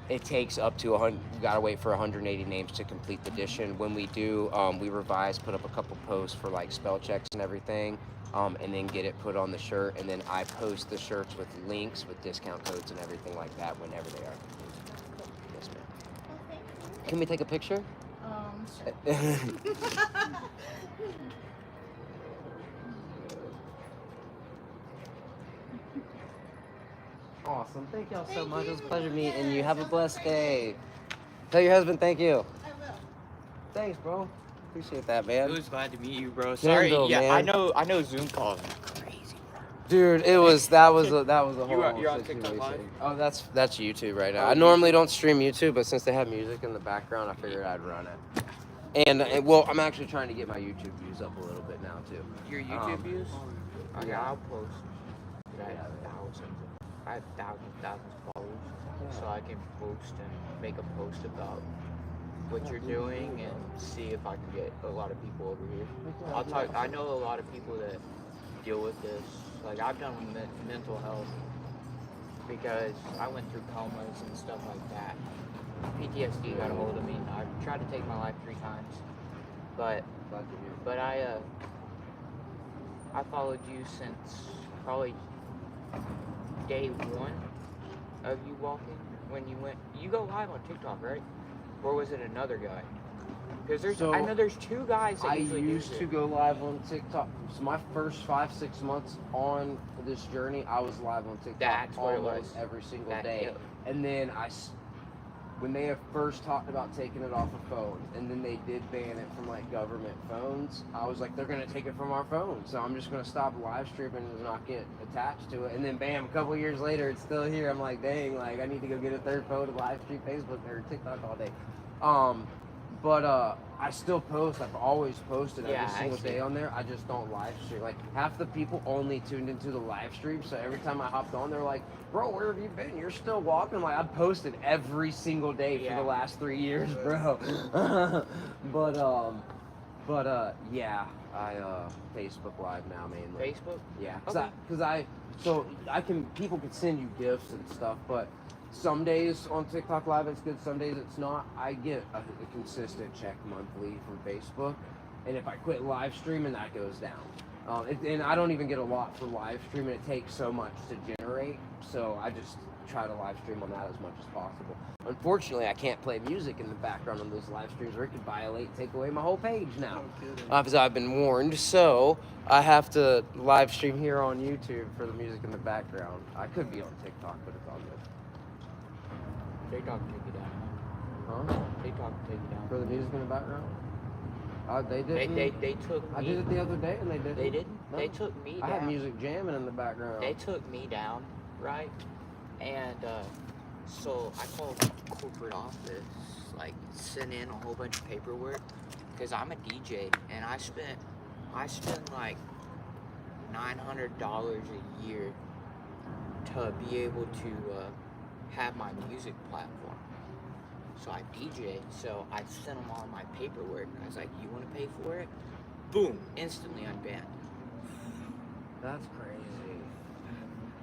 It takes up to 100, we gotta wait for 180 names to complete the edition. When we do, we revise, put up a couple posts for like spell checks and everything, and then get it put on the shirt, and then I post the shirts with links, with discount codes and everything like that whenever they are complete. Yes, ma'am. Well, thank you. Can we take a picture? Sure. Awesome. Thank y'all so Thank much. you. It was a pleasure meeting you. Yes, Have a have a blessed great day. day. Tell your husband thank you. I will. Thanks, bro. Appreciate that, man. It was glad to meet you, bro. Sorry, Kendall, yeah, man. I know Zoom calls are crazy, bro. Dude, that was a whole You're on TikTok situation. Live? Oh, that's YouTube right now. Oh, I normally don't stream YouTube, but since they have music in the background, I figured I'd run it. And well, I'm actually trying to get my YouTube views up a little bit now too. Your YouTube views? yeah. Yeah, I'll post. I have thousands of followers, so I can post and make a post about what you're doing and see if I can get a lot of people over here. I'll talk. I know a lot of people that deal with this. Like I've done mental health because I went through comas and stuff like that. PTSD got a hold of me. I've tried to take my life 3 times, but I followed you since probably day 1 of you walking. When you go live on TikTok, right? Or was it another guy? Because I know there's 2 guys that I usually used do to it. go live on TikTok. So my first 5-6 months on this journey, I was live on TikTok That's what it almost was. every single That- day. yeah. And then when they have first talked about taking it off of phones, and then they did ban it from like government phones, I was like, they're gonna take it from our phones, so I'm just gonna stop live streaming and not get attached to it. And then bam, a couple years later, it's still here. I'm like, dang, like I need to go get a third phone to live stream Facebook or TikTok all day. But I still post. I've always posted Yeah, every single I see. day on there. I just don't live stream. Like half the people only tuned into the live stream, so every time I hopped on, they're like, "Bro, where have you been? You're still walking." Like I've posted every single day for Yeah. the last 3 years, bro. Yeah, I Facebook Live now mainly. Facebook? Yeah, Okay. people can send you gifts and stuff, but some days on TikTok Live it's good, some days it's not. I get a consistent check monthly from Facebook, and if I quit live streaming, that goes down. And I don't even get a lot for live streaming. It takes so much to generate, so I just try to live stream on that as much as possible. Unfortunately, I can't play music in the background on those live streams, or it could violate and take away my whole page now. No kidding. Because I've been warned, so I have to live stream here on YouTube for the music in the background. I could be on TikTok, but it's all good. TikTok take it down. Huh? TikTok take it down. For the music in the background? They They, didn't. they took me. I did it the other day, and they didn't. They didn't? No. They took me I down. had music jamming in the background. They took me down, right? And so I called corporate office, like sent in a whole bunch of paperwork, because I'm a DJ and I spend like $900 a year to be able to have my music platform. So I DJ, so I sent them all my paperwork. I was like, "You want to pay for it?" Boom! Instantly unbanned. That's crazy.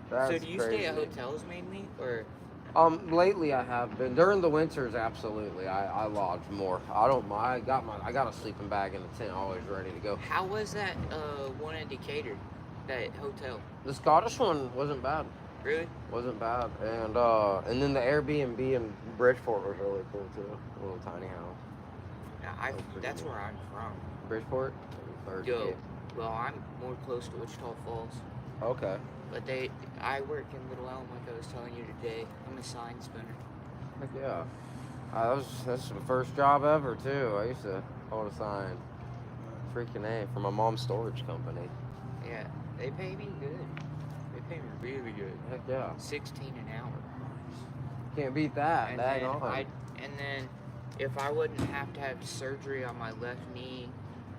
That's So do you crazy. stay at hotels mainly, or? Lately I have been. During the winters, absolutely. I lodge more. I don't mind. I got a sleeping bag in the tent, always ready to go. How was that one in Decatur, that hotel? The Scottish one wasn't bad. Really? Wasn't bad. And then the Airbnb in Bridgeport was really cool too. A little tiny house. Yeah, was pretty that's cool. where I'm from. Bridgeport? Or Yo, Decatur? well, I'm more close to Wichita Falls, Okay. but I work in Little Elm, like I was telling you today. I'm a sign spinner. Heck yeah. That's the first job ever too. I used to hold a sign. Freaking A, for my mom's storage company. Yeah, they pay me good. They pay me really good. Heck yeah. 16 an hour. Can't beat that. And Dang then on. and then if I wouldn't have to have surgery on my left knee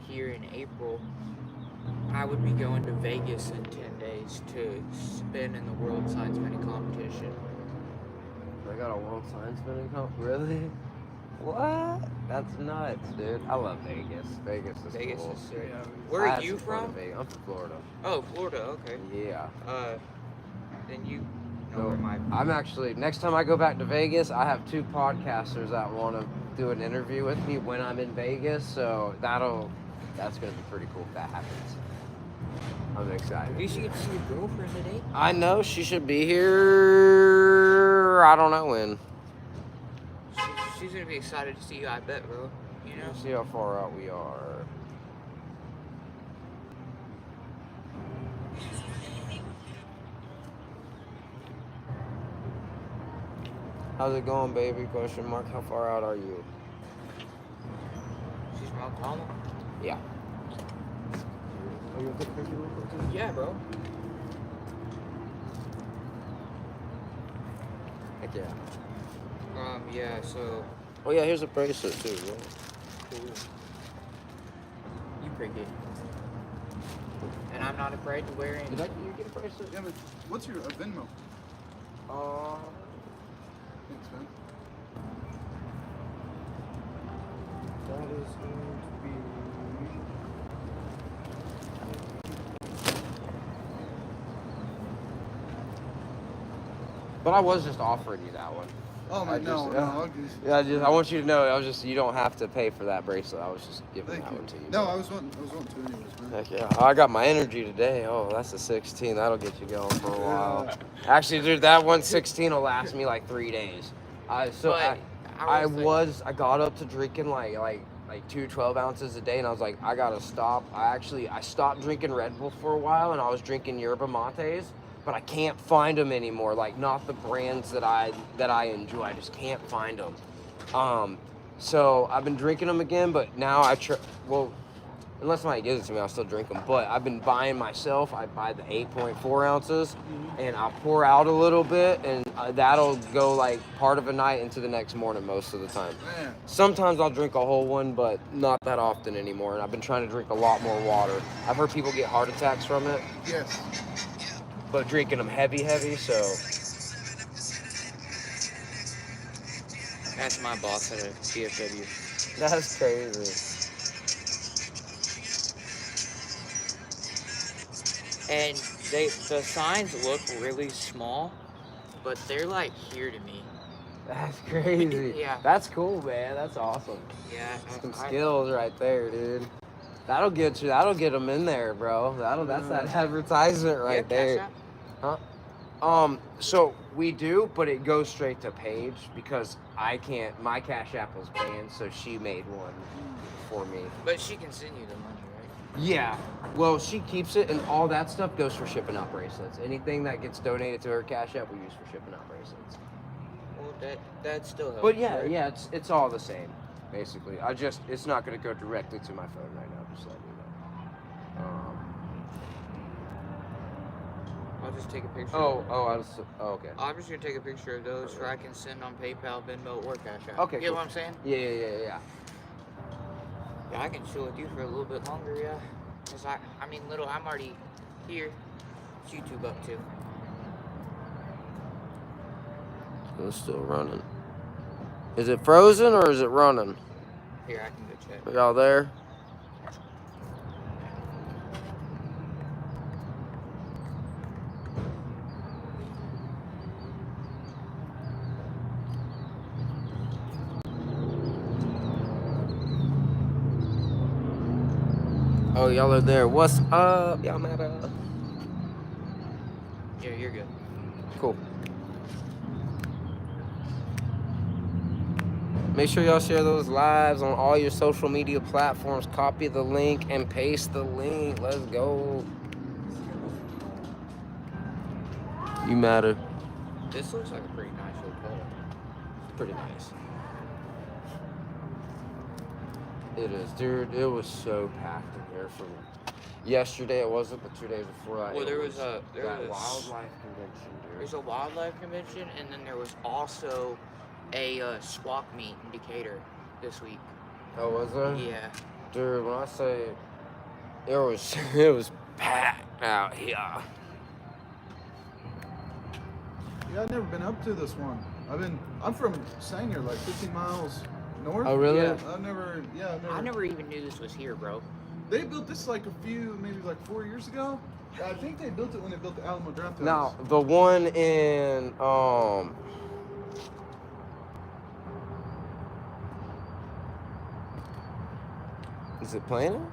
here in April, I would be going to Vegas in 10 days to spin in the World Sign Spinning Competition. They got a world sign spinning comp? Really? What? That's nuts, dude. I love Vegas. Vegas is Vegas cool. is sick. Yeah, Where I are had you some fun in from? Vegas. I'm from Florida. Oh, Florida, okay. Yeah. Then you know So, where my... I'm actually, next time I go back to Vegas, I have 2 podcasters that want to do an interview with me when I'm in Vegas, so that's going to be pretty cool if that happens. I'm excited. You should get to see your girlfriend today. I know she should be here. I don't know when. She's gonna be excited to see you, I bet, bro. You know? Let's see how far out we are. How's it going, baby? Question mark. How far out are you? She's from Oklahoma? Yeah. Are you gonna take a picture real quick, too? Yeah, bro. Heck yeah. Yeah, so... Oh yeah, here's a bracelet too. Bro. Cool. You pretty good. And I'm not afraid to wear any. Did you get a bracelet? Yeah, but what's your Venmo? Thanks, man. That is going to be. But I was just offering you that one. Oh my, I no, just- no. I want you to know, you don't have to pay for that bracelet. I was just giving Thank that you. one to you. No, I was wanting to anyways, man. Heck yeah. I got my energy today. Oh, that's a 16. That'll get you going for a while. Actually, dude, that 116 will last me like 3 days. I got up to drinking like 2 12 ounces a day, and I was like, I gotta stop. I stopped drinking Red Bull for a while, and I was drinking yerba mates. but I can't find them anymore. Like, not the brands that I enjoy. I just can't find them. So I've been drinking them again, but now well, unless somebody gives it to me, I'll still drink them. But I've been buying myself. I buy the 8.4 ounces, and I'll pour out a little bit, and that'll go like part of a night into the next morning most of the time. Man. Sometimes I'll drink a whole one, but not that often anymore. And I've been trying to drink a lot more water. I've heard people get heart attacks from it. Yes. But drinking them heavy, so. That's my boss at a CFW. That's crazy. And the signs look really small, but they're like here to me. That's crazy. Yeah. That's cool, man. That's awesome. Yeah. Some skills right there, dude. That'll get them in there, bro. That's that advertisement right there. Huh? So we do, but it goes straight to Paige because I can't. My Cash App was banned, so she made one for me. But she can send you the money, right? Yeah. Well, she keeps it, and all that stuff goes for shipping out bracelets. Anything that gets donated to her Cash App, we use for shipping out bracelets. Well, that still helps. But yeah, right? yeah, it's all the same, basically. It's not going to go directly to my phone right now. Just letting you know. I'll just take a picture. Okay. I'm just gonna take a picture of those so I can send on PayPal, Venmo, or Cash App. Okay. You know what I'm saying? Yeah. Yeah, I can chill with you for a little bit longer, yeah. Cause I'm already here. It's YouTube up too. It's still running. Is it frozen or is it running? Here, I can go check. Are y'all there? Oh, y'all are there. What's up? Y'all matter. Yeah, you're good. Cool. Make sure y'all share those lives on all your social media platforms. Copy the link and paste the link. Let's go. You matter. This looks like a pretty nice hotel. Pretty nice. It is, dude. It was so packed in here from yesterday. It wasn't, but 2 days before that. Well, there was wildlife convention, dude. There's a wildlife convention, and then there was also a swap meet in Decatur this week. Oh, was there? Yeah. Dude, when I say it was packed out here. Yeah, I've never been up to this one. I'm from Sanger, like 50 miles north. Oh, really? Yeah, I've I never even knew this was here, bro. They built this like maybe 4 years ago. I think they built it when they built the Alamo Draft House. Now, the one in is it Plano?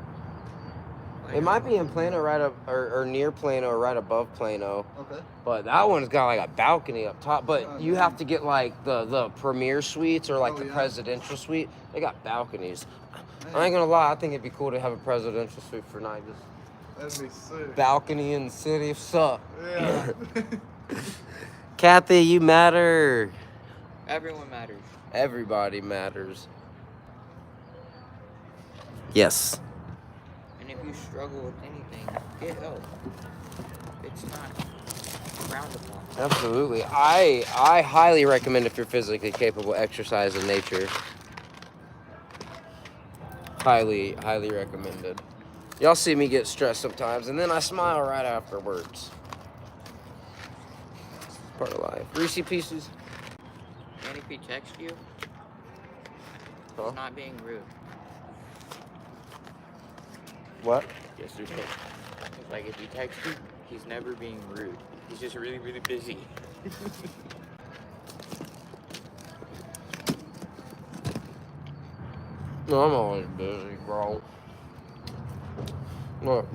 It might be in Plano, right up or near Plano, or right above Plano. Okay. But that one's got like a balcony up top. But you have to get like the premier suites or like the presidential suite. They got balconies. Man. I ain't gonna lie, I think it'd be cool to have a presidential suite for night. Just That'd be sick. balcony in the city. What's up? Yeah. Kathy, you matter. Everyone matters. Everybody matters. Yes. And if you struggle with anything, get help. It's not frowned upon. Absolutely. I highly recommend, if you're physically capable, exercise in nature. Highly recommended. Y'all see me get stressed sometimes, and then I smile right afterwards. It's part of life. Reese Pieces. And if he texts you, Huh? he's not being rude. What? Yes, there's no. It's like if he texts you, he's never being rude. He's just really, really busy. No, I'm always busy, bro. Look.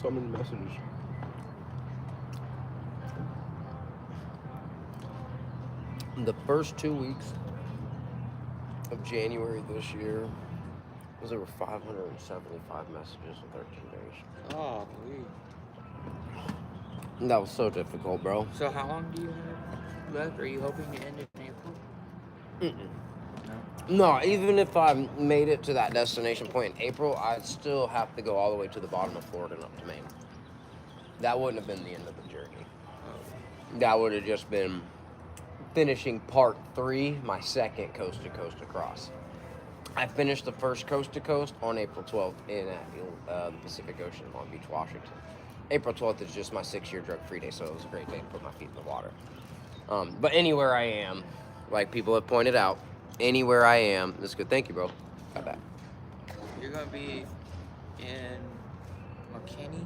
So many messages. The first 2 weeks of January this year was over 575 messages in 13 days. Oh, That was so difficult, bro. so how long do you have left? Are you hoping to end it in April? No, even if I made it to that destination point in April, I'd still have to go all the way to the bottom of Florida and up to Maine. That wouldn't have been the end of the journey. That would have just been finishing part 3, my second coast-to-coast across. I finished the first coast-to-coast on April 12th in the Pacific Ocean in Long Beach, Washington. April 12th is just my 6-year drug-free day, so it was a great day to put my feet in the water. But anywhere I am, like people have pointed out, anywhere I am, that's good. Thank you, bro. Got that. You're gonna be in McKinney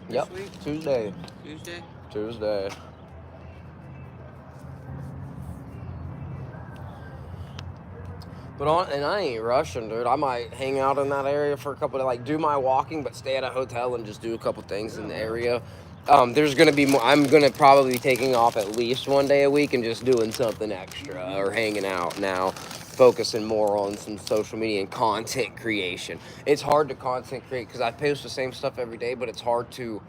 this Yep. week? Tuesday. Tuesday? And I ain't rushing, dude. I might hang out in that area for a couple of, like, do my walking, but stay at a hotel and just do a couple things in the area. There's gonna be more. I'm gonna probably be taking off at least one day a week and just doing something extra or hanging out now, focusing more on some social media and content creation. It's hard to content create because I post the same stuff every day, but it's hard to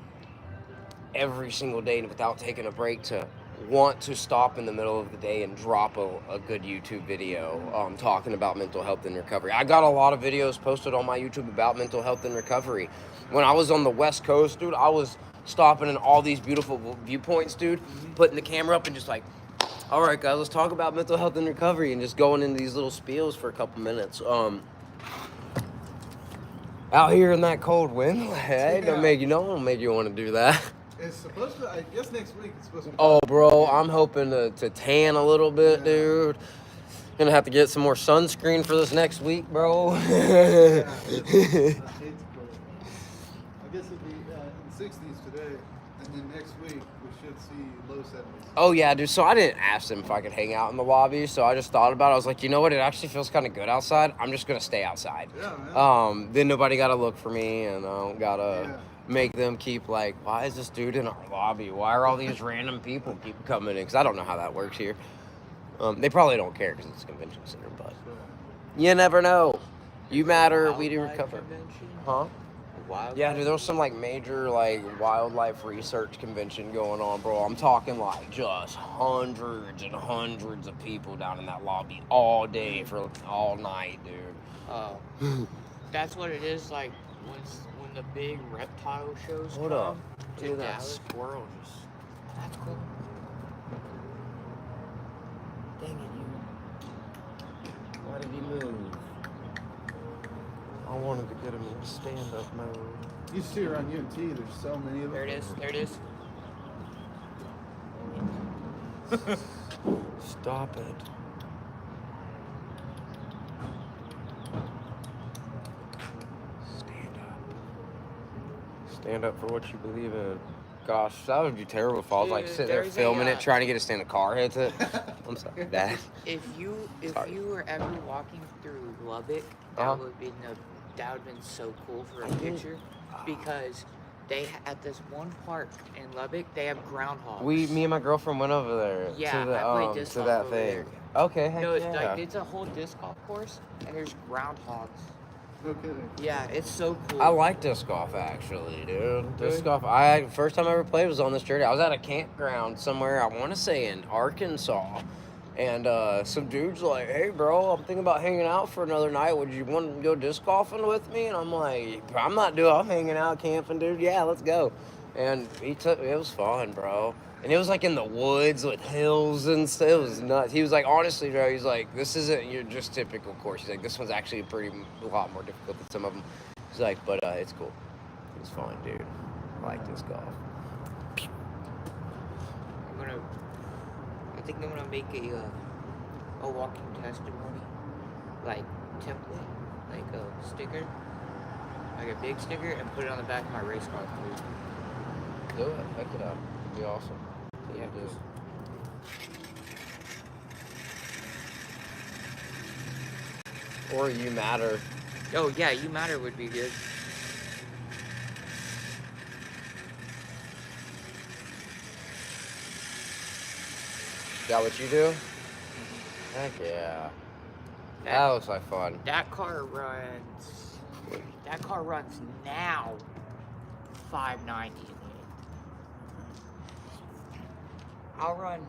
every single day without taking a break to want to stop in the middle of the day and drop a good YouTube video talking about mental health and recovery. I got a lot of videos posted on my YouTube about mental health and recovery. When I was on the West Coast, dude, I was stopping in all these beautiful viewpoints, dude, putting the camera up and just like, all right, guys, let's talk about mental health and recovery, and just going into these little spiels for a couple minutes. Out here in that cold wind, hey, don't make you want to do that. It's supposed to, I guess next week it's supposed to be. Oh, bro, I'm hoping to tan a little bit, dude. Gonna have to get some more sunscreen for this next week, bro. It's cold. I guess it'll be in the 60s today, and then next week we should see low 70s. Oh, yeah, dude. So I didn't ask them if I could hang out in the lobby, so I just thought about it. I was like, you know what? It actually feels kind of good outside. I'm just gonna stay outside. Yeah, man. Then nobody gotta look for me, and gotta Yeah. make them keep like, why is this dude in our lobby? Why are all these random people keep coming in? Because I don't know how that works here. They probably don't care because it's a convention center, but you never know. You matter, we do Wildlife recover. convention? Huh? Wildlife? Yeah, dude, there was some like major like wildlife research convention going on, bro. I'm talking like just hundreds and hundreds of people down in that lobby all day for all night, dude. Oh, that's what it is like when the big reptile shows Hold come up. to Look at that Dallas. squirrel just. That's cool. Dang it, you. Why did he move? I wanted to get him in stand-up mode. You see her on UNT, there's so many of them. There it is. There it is. Stop it. Stand up. Stand up for what you believe in. Gosh, that would be terrible if I was like Dude, sitting there there's filming a, it, trying to get a stand. A car hits it. I'm sorry, Dad. If you Sorry. were ever walking through Lubbock, Uh-huh. that would have been so cool for a picture, because at this one park in Lubbock they have groundhogs. Me and my girlfriend went over there Yeah, to the I played disc to golf that over thing. there. Okay, heck No, yeah. like it's a whole disc golf course and there's groundhogs. No kidding. Yeah, it's so cool. I like disc golf actually, dude. Disc Really? golf. First time I ever played was on this journey. I was at a campground somewhere. I want to say in Arkansas, and some dude's like, "Hey, bro, I'm thinking about hanging out for another night. Would you want to go disc golfing with me?" And I'm like, I'm hanging out camping, dude. Yeah, let's go. And it was fun, bro. And it was like in the woods with hills and stuff. It was nuts. He was like, honestly, bro, he's like, this isn't your just typical course. He's like, this one's actually a lot more difficult than some of them. He's like, but it's cool. It's fun, dude. I like disc golf. I think I'm gonna make a walking testimony, like template, like a sticker, like a big sticker, and put it on the back of my race car. Do it. Pick it up. It'd be awesome. Yeah, Just or You Matter. Oh yeah, You Matter would be good. that what you do? Heck yeah. That looks like fun. That car runs now 590 in it. I'll run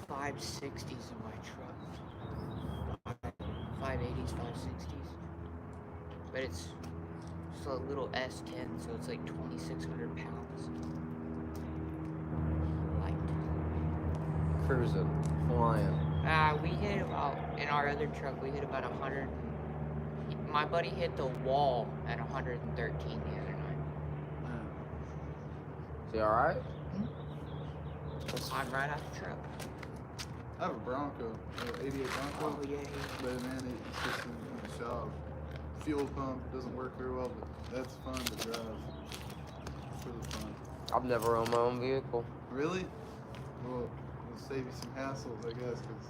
560s in my truck. 580s, 560s. But it's just a little S10, so it's like 2,600 pounds. Light. Cruising, flying. We hit about, in our other truck, we hit about 100. My buddy hit the wall at 113 the other night. Is he alright? I'm right out the truck. I have a Bronco, an 88 Bronco. Oh, yeah. But man, it's just in the shop. Fuel pump doesn't work very well, but that's fun to drive. It's really fun. I've never owned my own vehicle. Really? Well, it'll save you some hassles, I guess, because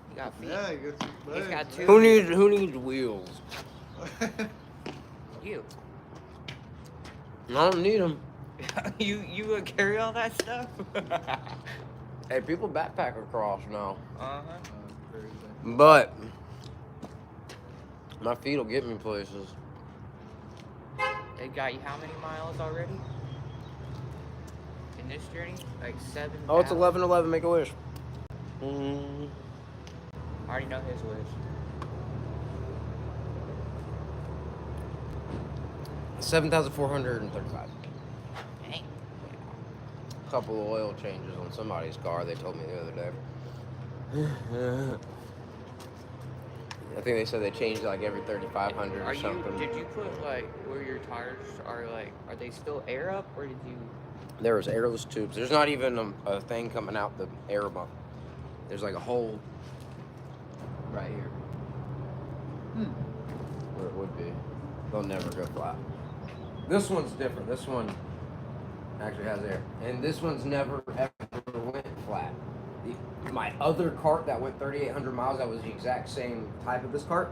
You got feet. yeah, you got two He's legs, got man. two. Who needs wheels? You. I don't need them. you would carry all that stuff? Hey, people backpack across now. Uh-huh. Crazy. But my feet will get me places. They got you how many miles already? In this journey? Like 7. Oh, it's 11:11. Make a wish. Mm. I already know his wish. 7,435. Dang. Couple of oil changes on somebody's car. They told me the other day. I think they said they changed like every 3,500 or something. Did you put like where your tires are are they still air up or did you? There was airless tubes. There's not even a thing coming out the air bump. There's like a hole right here where it would be. They'll never go flat. This one's different. This one actually has air, and this one's never ever went flat. My other cart that went 3,800 miles, that was the exact same type of this cart.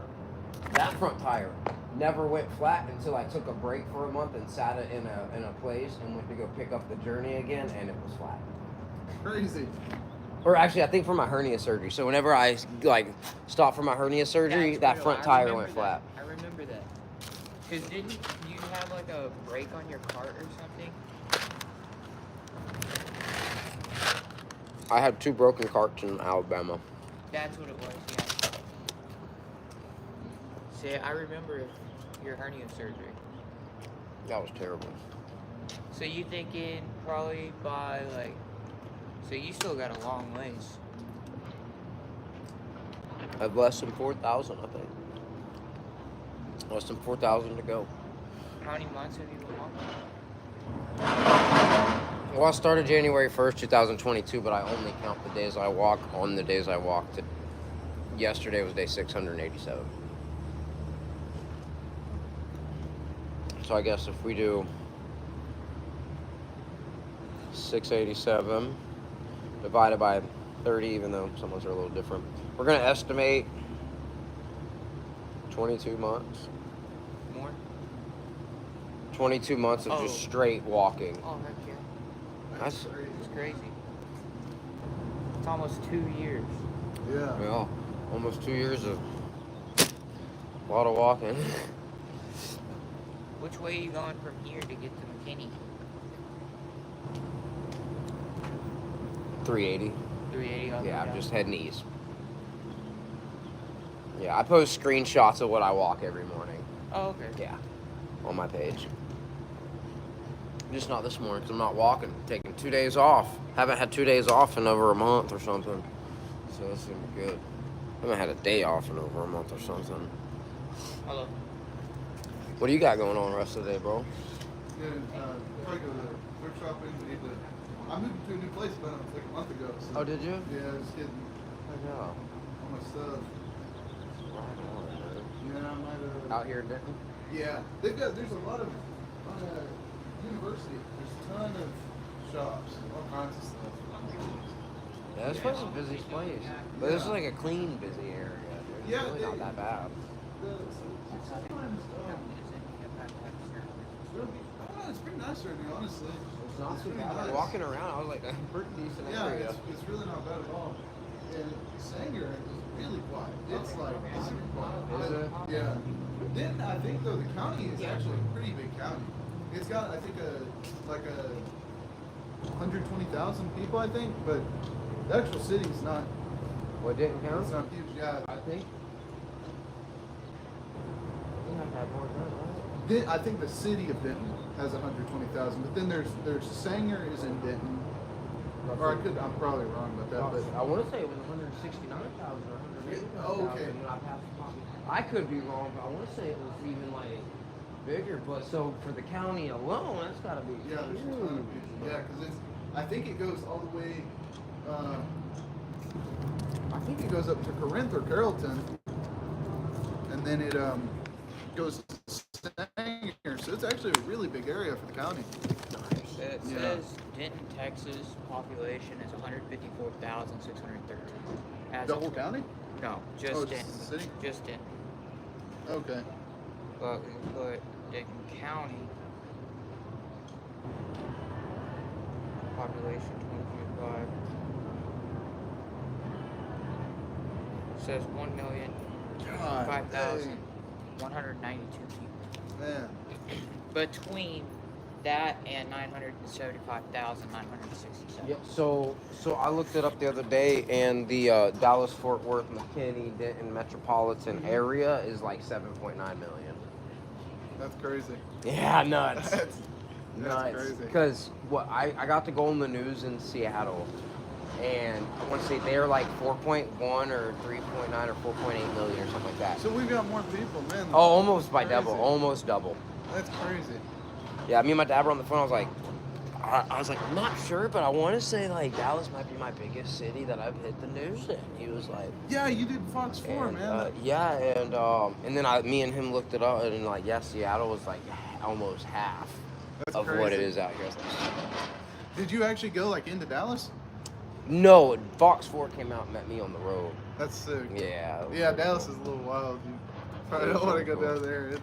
That front tire never went flat until I took a break for a month and sat it in a place and went to go pick up the journey again, and it was flat. Crazy. Or actually, I think for my hernia surgery. So whenever I like stopped for my hernia surgery, that front tire went flat. I remember that. Cause didn't you have like a brake on your cart or something? I had 2 broken carts in Alabama. That's what it was. Yeah. See, I remember your hernia surgery. That was terrible. So you thinking probably by like, so you still got a long ways. I have less than 4,000, I think. Less than 4,000 to go. How many months have you been walking? Well, I started January 1st, 2022, but I only count the days I walk on the days I walked. Yesterday was day 687. So I guess if we do 687 divided by 30, even though some ones are a little different, we're going to estimate 22 months. More? 22 months of just straight walking. Oh, heck yeah. That's It's crazy. It's almost 2 years. Yeah. well, almost 2 years of a lot of walking. Which way are you going from here to get to McKinney? 380. 380 all the way Yeah, I'm down? just heading east. Yeah, I post screenshots of what I walk every morning. Oh, okay. Yeah, on my page. Just not this morning because I'm not walking. Taking 2 days off. Haven't had 2 days off in over a month or something. So this is gonna be good. Haven't had a day off in over a month or something. Hello. What do you got going on the rest of the day, bro? Yeah, probably go to thrift shopping. I moved to a new place about like a month ago. So Oh, did you? yeah, just getting Yeah. all my stuff. Yeah, I might Out here in Denton? Yeah, there's a lot of university. There's a ton of shops, all kinds of stuff. Yeah, this place is a busy place. But this is like a clean, busy area. Dude. It's Yeah, really not that bad. Sometimes, it's pretty nice right now, honestly. It's not too really bad. Like, nice. walking around, I was like, a pretty decent Yeah, area. it's really not bad at all. And Sanger is really quiet. It's like super quiet. Is it? Yeah. Then I think though the county is actually a pretty big county. It's got I think a 120,000 people I think, but the actual city's not. What, Denton County? It's not huge. Yeah. I think. We have to have more than that, right? I think the city of Denton has 120,000, but then there's Sanger is in Denton. Or I'm probably wrong about that, but I want to say it was 169,000 or 180,000. Oh, okay. When I passed the copy. I could be wrong, but I want to say it was even like bigger. But so for the county alone, that's got to be yeah, there's a ton of people. Yeah, because I think it goes all the way. I think it goes up to Corinth or Carrollton, and then it goes to Sanger. So it's actually a really big area for the county. It Yeah. says Denton, Texas population is 154,613. The whole county? No, just Oh, Denton. just the city? Just Denton. Okay. But we put Denton County population 2025 says 1,005,192 people. Man. Between that and 975,967. Yep. So I looked it up the other day, and the Dallas-Fort Worth, McKinney, Denton metropolitan area is like 7.9 million. That's crazy. Yeah, nuts. That's Nuts. crazy. Because what I got to go on the news in Seattle, and I want to say they're like 4.1 or 3.9 or 4.8 million or something like that. So we've got more people, man. Oh, almost by Crazy. double. Almost double. That's crazy. Yeah, me and my dad were on the phone. I was like, I'm not sure, but I want to say like Dallas might be my biggest city that I've hit the news in. He was like, Yeah, you did Fox 4, and, man. yeah, and then me and him looked it up, and like, yeah, Seattle was like almost half That's of crazy. what it is out here. Did you actually go like into Dallas? No, Fox 4 came out and met me on the road. That's sick. Yeah. Yeah, Dallas is a little wild. You probably It was don't want to pretty go cool. down there.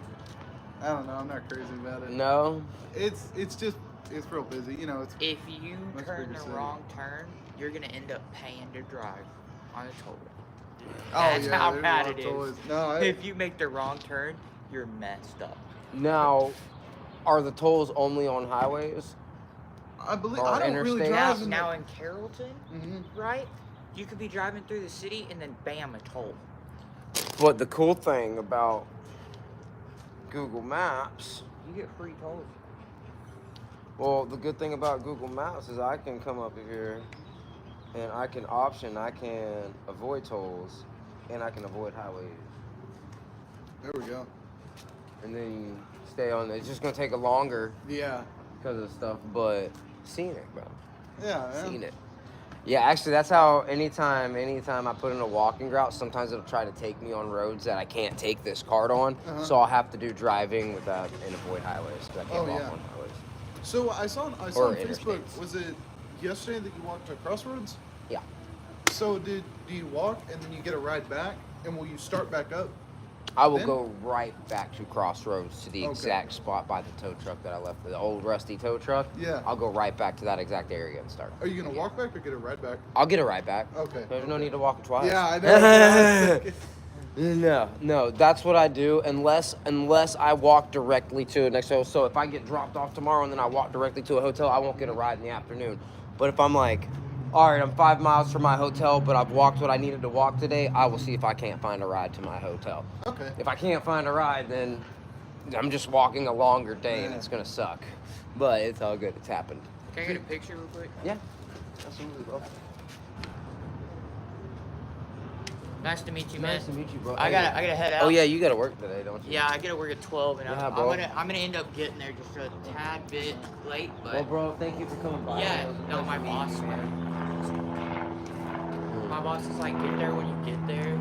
I don't know. I'm not crazy about it. No. It's just it's real busy. You know, it's If you Much turn bigger the city. wrong turn, you're gonna end up paying to drive on a toll road. oh That's yeah, how there's a bad lot it of toys. is. No, If you make the wrong turn, you're messed up. Now, are the tolls only on highways? I believe or I don't really interstate. drive. Now in Carrollton, Mhm. right? You could be driving through the city and then bam, a toll. But the cool thing about Google Maps, You get free tolls. well, the good thing about Google Maps is I can come up here and I can avoid tolls and I can avoid highways. There we go. And then you stay on, it's just gonna take a longer Yeah. because of stuff, but scenic, bro. Yeah. Man. Seen it. Yeah, actually, that's how anytime I put in a walking route, sometimes it'll try to take me on roads that I can't take this card on. Uh-huh. So I'll have to do driving without and avoid highways because I can't Oh, walk yeah. on highways. So I saw Or on Facebook. interstates. Was it yesterday that you walked to Crossroads? Yeah. So do you walk and then you get a ride back, and will you start back up? I will Then? go right back to Crossroads to the Okay. exact spot by the tow truck that I left, the old rusty tow truck. Yeah. I'll go right back to that exact area and start. Are you gonna walk back or get a ride back? I'll get a ride back. Okay. There's no need to walk twice. Yeah, I know. No, that's what I do unless I walk directly to the next hotel. So if I get dropped off tomorrow and then I walk directly to a hotel, I won't get a ride in the afternoon. But if I'm like, all right, I'm 5 miles from my hotel, but I've walked what I needed to walk today, I will see if I can't find a ride to my hotel. Okay. If I can't find a ride, then I'm just walking a longer day and Yeah. it's gonna suck. But it's all good. It's happened. Can I get a picture real quick? Yeah, absolutely, bro. Nice to meet you, man. Nice to meet you, bro. I gotta head out. Oh yeah, you gotta work today, don't you? Yeah, I gotta work at 12, and Yeah, I'm bro. gonna end up getting there just a tad bit late, but Well, bro, thank you for coming by. yeah, It was a no, my pleasure boss, meeting you, man. My boss is like, get there when you get there,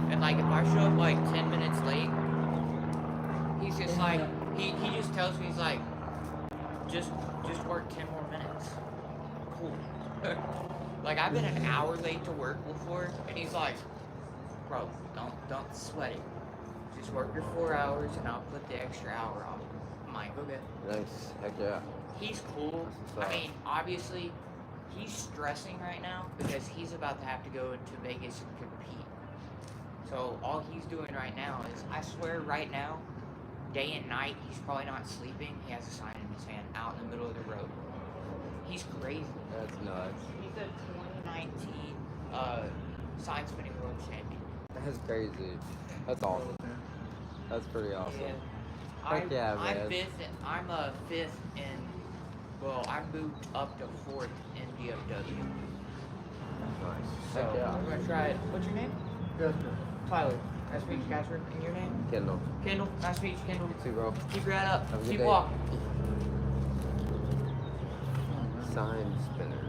and like if I show up like 10 minutes late, he's just like, he just tells me, he's like, just work 10 more minutes. Cool. Like I've been an hour late to work before, and he's like, bro, don't sweat it. Just work your 4 hours, and I'll put the extra hour on. I'm like, okay. Nice. Heck yeah. He's cool. That's what's I up. mean, obviously, he's stressing right now because he's about to have to go into Vegas and compete. So all he's doing right now is, I swear, right now, day and night, he's probably not sleeping. He has a sign in his hand out in the middle of the road. He's crazy. That's nuts. He's a 2019 sign spinning world champion. That's crazy. That's awesome. That's pretty awesome. Yeah. Heck yeah, man. I'm a fifth in. Well, I moved up to fourth in DFW. Nice. So Heck yeah. I'm gonna try it. What's your name? Jasper. Tyler. Nice to meet you, Casper. And your name? Kyndal. Kendall. Nice to meet you, Kendall. You too, bro. Keep your head up. Have a good Keep day. walking. Sign spinners.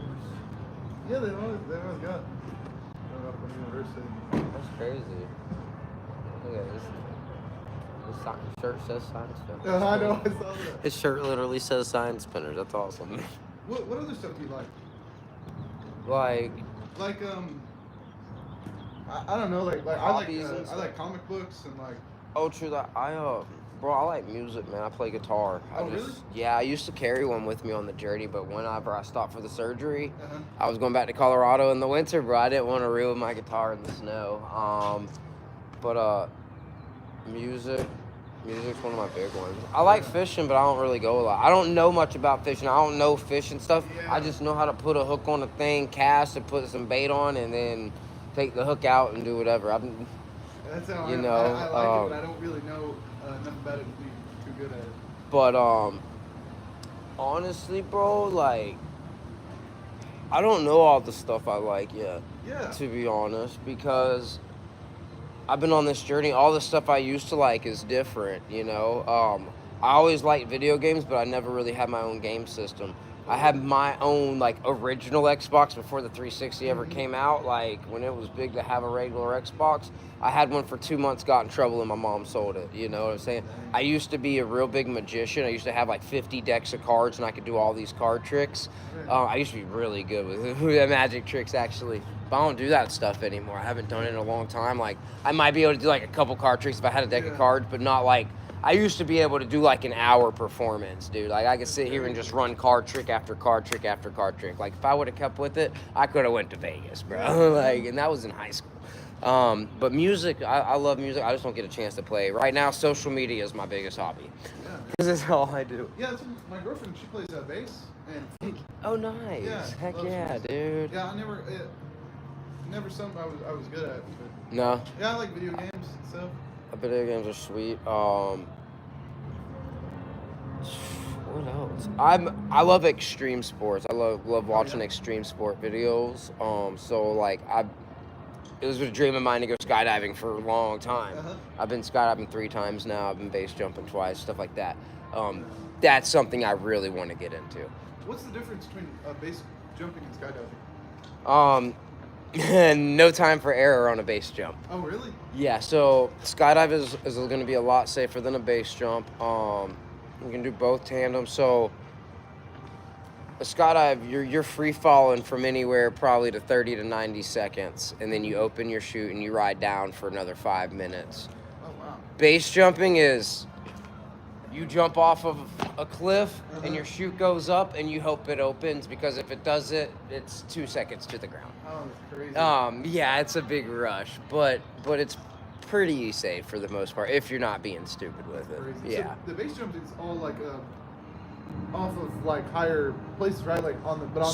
Yeah, they've always got growing up in university. That's crazy. Look at this. This shirt says sign spinners. Yeah, I know. I saw that. His shirt literally says sign spinners. That's awesome. What other stuff do you like? Like, Like I don't know. Like I like Hobbies and I stuff. like comic books and like. oh, true that. Bro, I like music, man. I play guitar. Oh, really? Yeah, I used to carry one with me on the journey, but whenever I stopped for the surgery, Uh-huh. I was going back to Colorado in the winter, bro. I didn't want to ruin my guitar in the snow. But music's one of my big ones. I like fishing, but I don't really go a lot. I don't know much about fishing. I don't know fish and stuff. Yeah. I just know how to put a hook on a thing, cast, and put some bait on, and then take the hook out and do whatever. That's how You I know, like it, but I don't really know enough about it to be too good at it. But honestly, bro, like, I don't know all the stuff I like yet, Yeah. to be honest, because I've been on this journey. All the stuff I used to like is different, you know. I always liked video games, but I never really had my own game system. I had my own, like, original Xbox before the 360 ever came out. Like, when it was big to have a regular Xbox, I had one for 2 months, got in trouble, and my mom sold it. You know what I'm saying? I used to be a real big magician. I used to have, like, 50 decks of cards, and I could do all these card tricks. I used to be really good with the magic tricks, actually. But I don't do that stuff anymore. I haven't done it in a long time. Like, I might be able to do, like, a couple card tricks if I had a deck of cards, but not, like, I used to be able to do like an hour performance, dude. Like I could sit here and just run card trick after card trick after card trick. Like if I would have kept with it, I could have went to Vegas, bro. Like, and that was in high school. But music, I love music. I just don't get a chance to play. Right now, social media is my biggest hobby. Yeah. This is all I do. Yeah, that's my girlfriend. She plays bass and. Oh, nice. Yeah, Heck loves yeah, music. dude. Yeah, never something I was good at. But No, yeah, I like video games and stuff. video games are sweet. What else? I love extreme sports. I love watching extreme sport videos. So like it was a dream of mine to go skydiving for a long time. Uh-huh. I've been skydiving 3 times now. I've been base jumping twice, stuff like that. That's something I really want to get into. What's the difference between base jumping and skydiving? No time for error on a base jump. Oh, really? Yeah, so skydive is going to be a lot safer than a base jump. You can do both tandem. So a skydive, you're free falling from anywhere probably to 30 to 90 seconds, and then you open your chute and you ride down for another 5 minutes. Oh, wow. Base jumping is you jump off of a cliff and your chute goes up and you hope it opens, because if it does it's 2 seconds to the ground. Oh, that's crazy. Yeah, it's a big rush, but it's pretty safe for the most part if you're not being stupid with it. Crazy. Yeah. So the base jumping is all like off of like higher places, right? Like on the but on the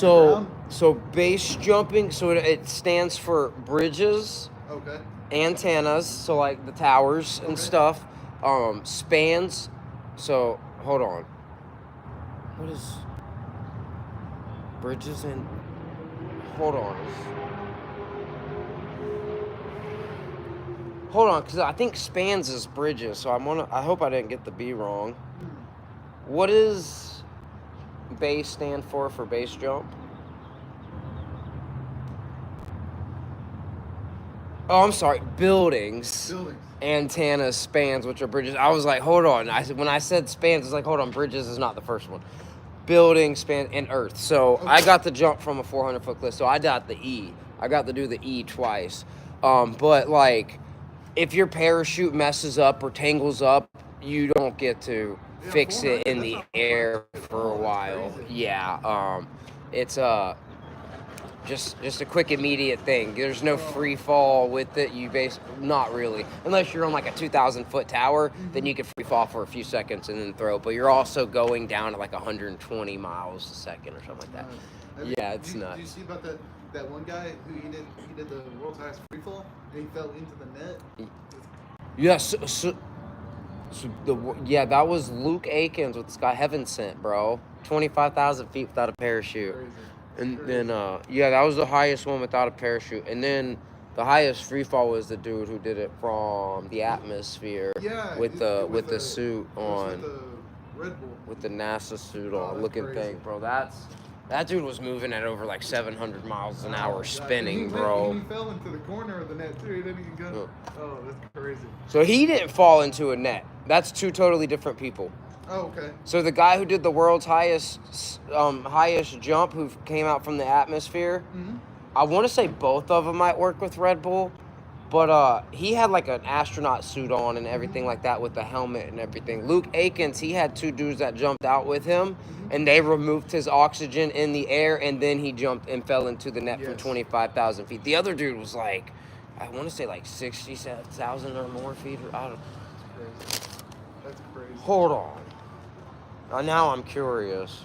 So ground. base jumping, so it stands for bridges, Okay. antennas, so like the towers and Okay. stuff, spans. So hold on. What is bridges and hold on. Hold on, because I think spans is bridges, so I hope I didn't get the B wrong. What does base stand for base jump? Oh, I'm sorry, buildings. Buildings. Antennas, spans, which are bridges. I was like, hold on. When I said spans, it's like, hold on, bridges is not the first one. Building, span, and earth. So I got to jump from a 400-foot cliff, so I got the E. I got to do the E twice. But like, if your parachute messes up or tangles up, you don't get to fix it 400, in that's the not air fun. for a Oh, that's while. crazy. Yeah, it's just a quick immediate thing. There's no free fall with it. You not really, unless you're on like a 2,000-foot tower, then you can free fall for a few seconds and then throw. But you're also going down at like 120 miles a second or something like that. Yeah, it's nuts. Do you see about that one guy who he did the world's highest free fall and he fell into the net? Yes. That was Luke Aikens with Sky Heaven Sent, bro. 25,000 feet without a parachute. Crazy. And then, that was the highest one without a parachute. And then the highest free fall was the dude who did it from the atmosphere with the suit on. With the Red Bull. With the NASA suit Oh, on, that's looking crazy. thing, bro. That dude was moving at over like 700 miles an hour, God. spinning, And bro. he fell into the corner of the net too. He didn't even go. Oh, that's crazy. So he didn't fall into a net. That's two totally different people. Oh, okay. So the guy who did the world's highest jump, who came out from the atmosphere, I want to say both of them might work with Red Bull, but he had like an astronaut suit on and everything like that with the helmet and everything. Luke Aikens, he had two dudes that jumped out with him, and they removed his oxygen in the air, and then he jumped and fell into the net from 25,000 feet. The other dude was like, I want to say like 60,000 or more feet. Or, I don't. That's crazy. Hold on. Now I'm curious.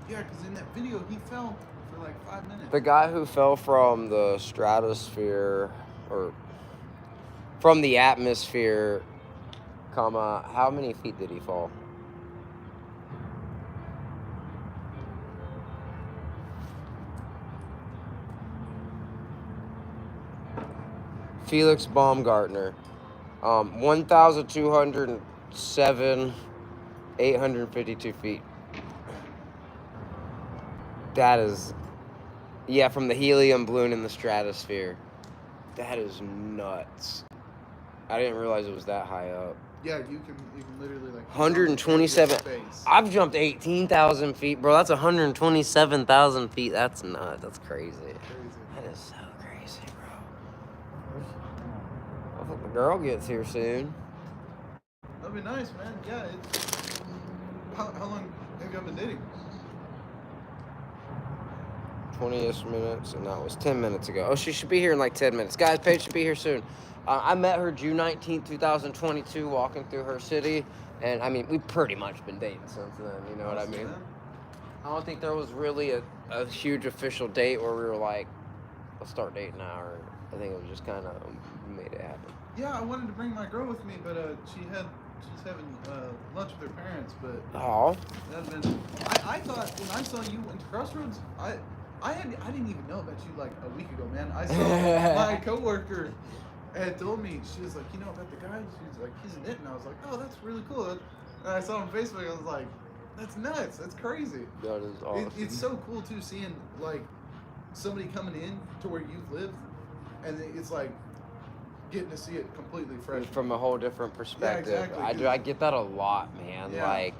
Yeah, because in that video he fell for like 5 minutes. The guy who fell from the stratosphere, or from the atmosphere, how many feet did he fall? Felix Baumgartner, 1,207, 852 feet. That is, from the helium balloon in the stratosphere. That is nuts. I didn't realize it was that high up. Yeah, you can literally like 127. I've jumped 18,000 feet, bro. That's 127,000 feet. That's nuts. That's crazy. That is so crazy, bro. I hope the girl gets here soon. That'd be nice, man. Yeah. How long have you been dating? 20-ish minutes, and that was 10 minutes ago. Oh, she should be here in like 10 minutes. Guys, Paige should be here soon. I met her June 19th, 2022, walking through her city. And, I mean, we've pretty much been dating since then, you know what I mean? I don't think there was really a huge official date where we were like, let's start dating now. Or I think it was just kind of made it happen. Yeah, I wanted to bring my girl with me, but she's having lunch with her parents, but Oh. I thought when I saw you went to Crossroads, I didn't even know about you like a week ago, man. I saw my coworker had told me, she was like, you know about the guy? She's like, he's in it, and I was like, oh, that's really cool. And I saw him on Facebook, I was like, that's nuts, that's crazy. That is awesome. It's so cool too, seeing like somebody coming in to where you've lived, and it's like getting to see it completely fresh from a whole different perspective. Yeah, exactly. I get that a lot, man. Yeah. Like,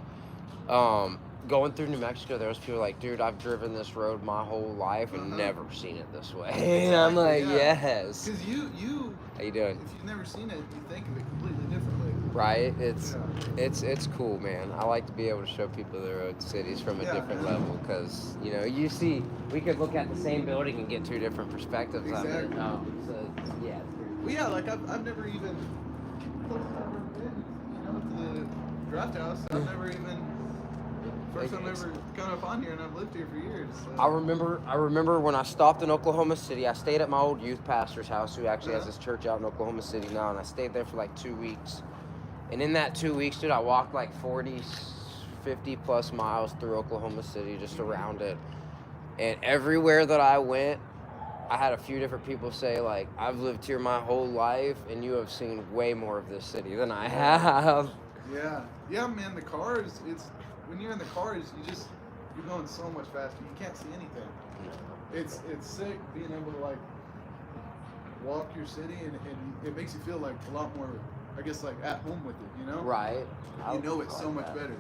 going through New Mexico, there was people like, dude, I've driven this road my whole life and never seen it this way. And I'm like, yes. Because you How you doing? if you've never seen it, you think of it completely differently. Right? It's cool, man. I like to be able to show people their own cities from a different level, because you see, we could look at the same building and get two different perspectives Exactly. of it. So yeah. Well, yeah, like I've never even been, to the draft house. I've never even first time ever gone up on here, and I've lived here for years. So. I remember when I stopped in Oklahoma City. I stayed at my old youth pastor's house, who actually has this church out in Oklahoma City now, and I stayed there for like 2 weeks. And in that 2 weeks, dude, I walked like 40, 50 plus miles through Oklahoma City, just around it. And everywhere that I went, I had a few different people say, like, I've lived here my whole life, and you have seen way more of this city than I have. Yeah, man. The cars. When you're in the cars, you're going so much faster. You can't see anything. It's sick being able to like walk your city, and it makes you feel like a lot more, I guess, like at home with it. Right. You know it so much better.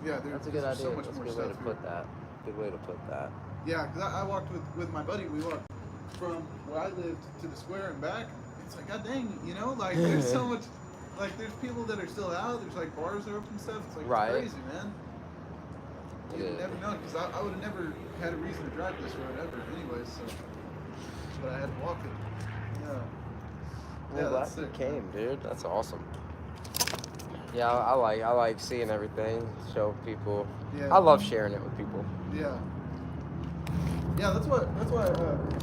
Yeah, That's a good idea. so much That's a more good way to stuff put here. that. Good way to put that. Yeah, because I walked with my buddy. We walked from where I lived to the square and back. It's like, god dang, like there's so much like there's people that are still out. There's like bars are open and stuff. It's like Right. crazy, man. You Yeah. never know, because I would have never had a reason to drive this road ever, anyways. So, but I had to walk it. Yeah. Well, glad that's you sick. came, dude. That's awesome. Yeah, I like seeing everything. Show people. Yeah. I love sharing it with people. Yeah. Yeah, that's why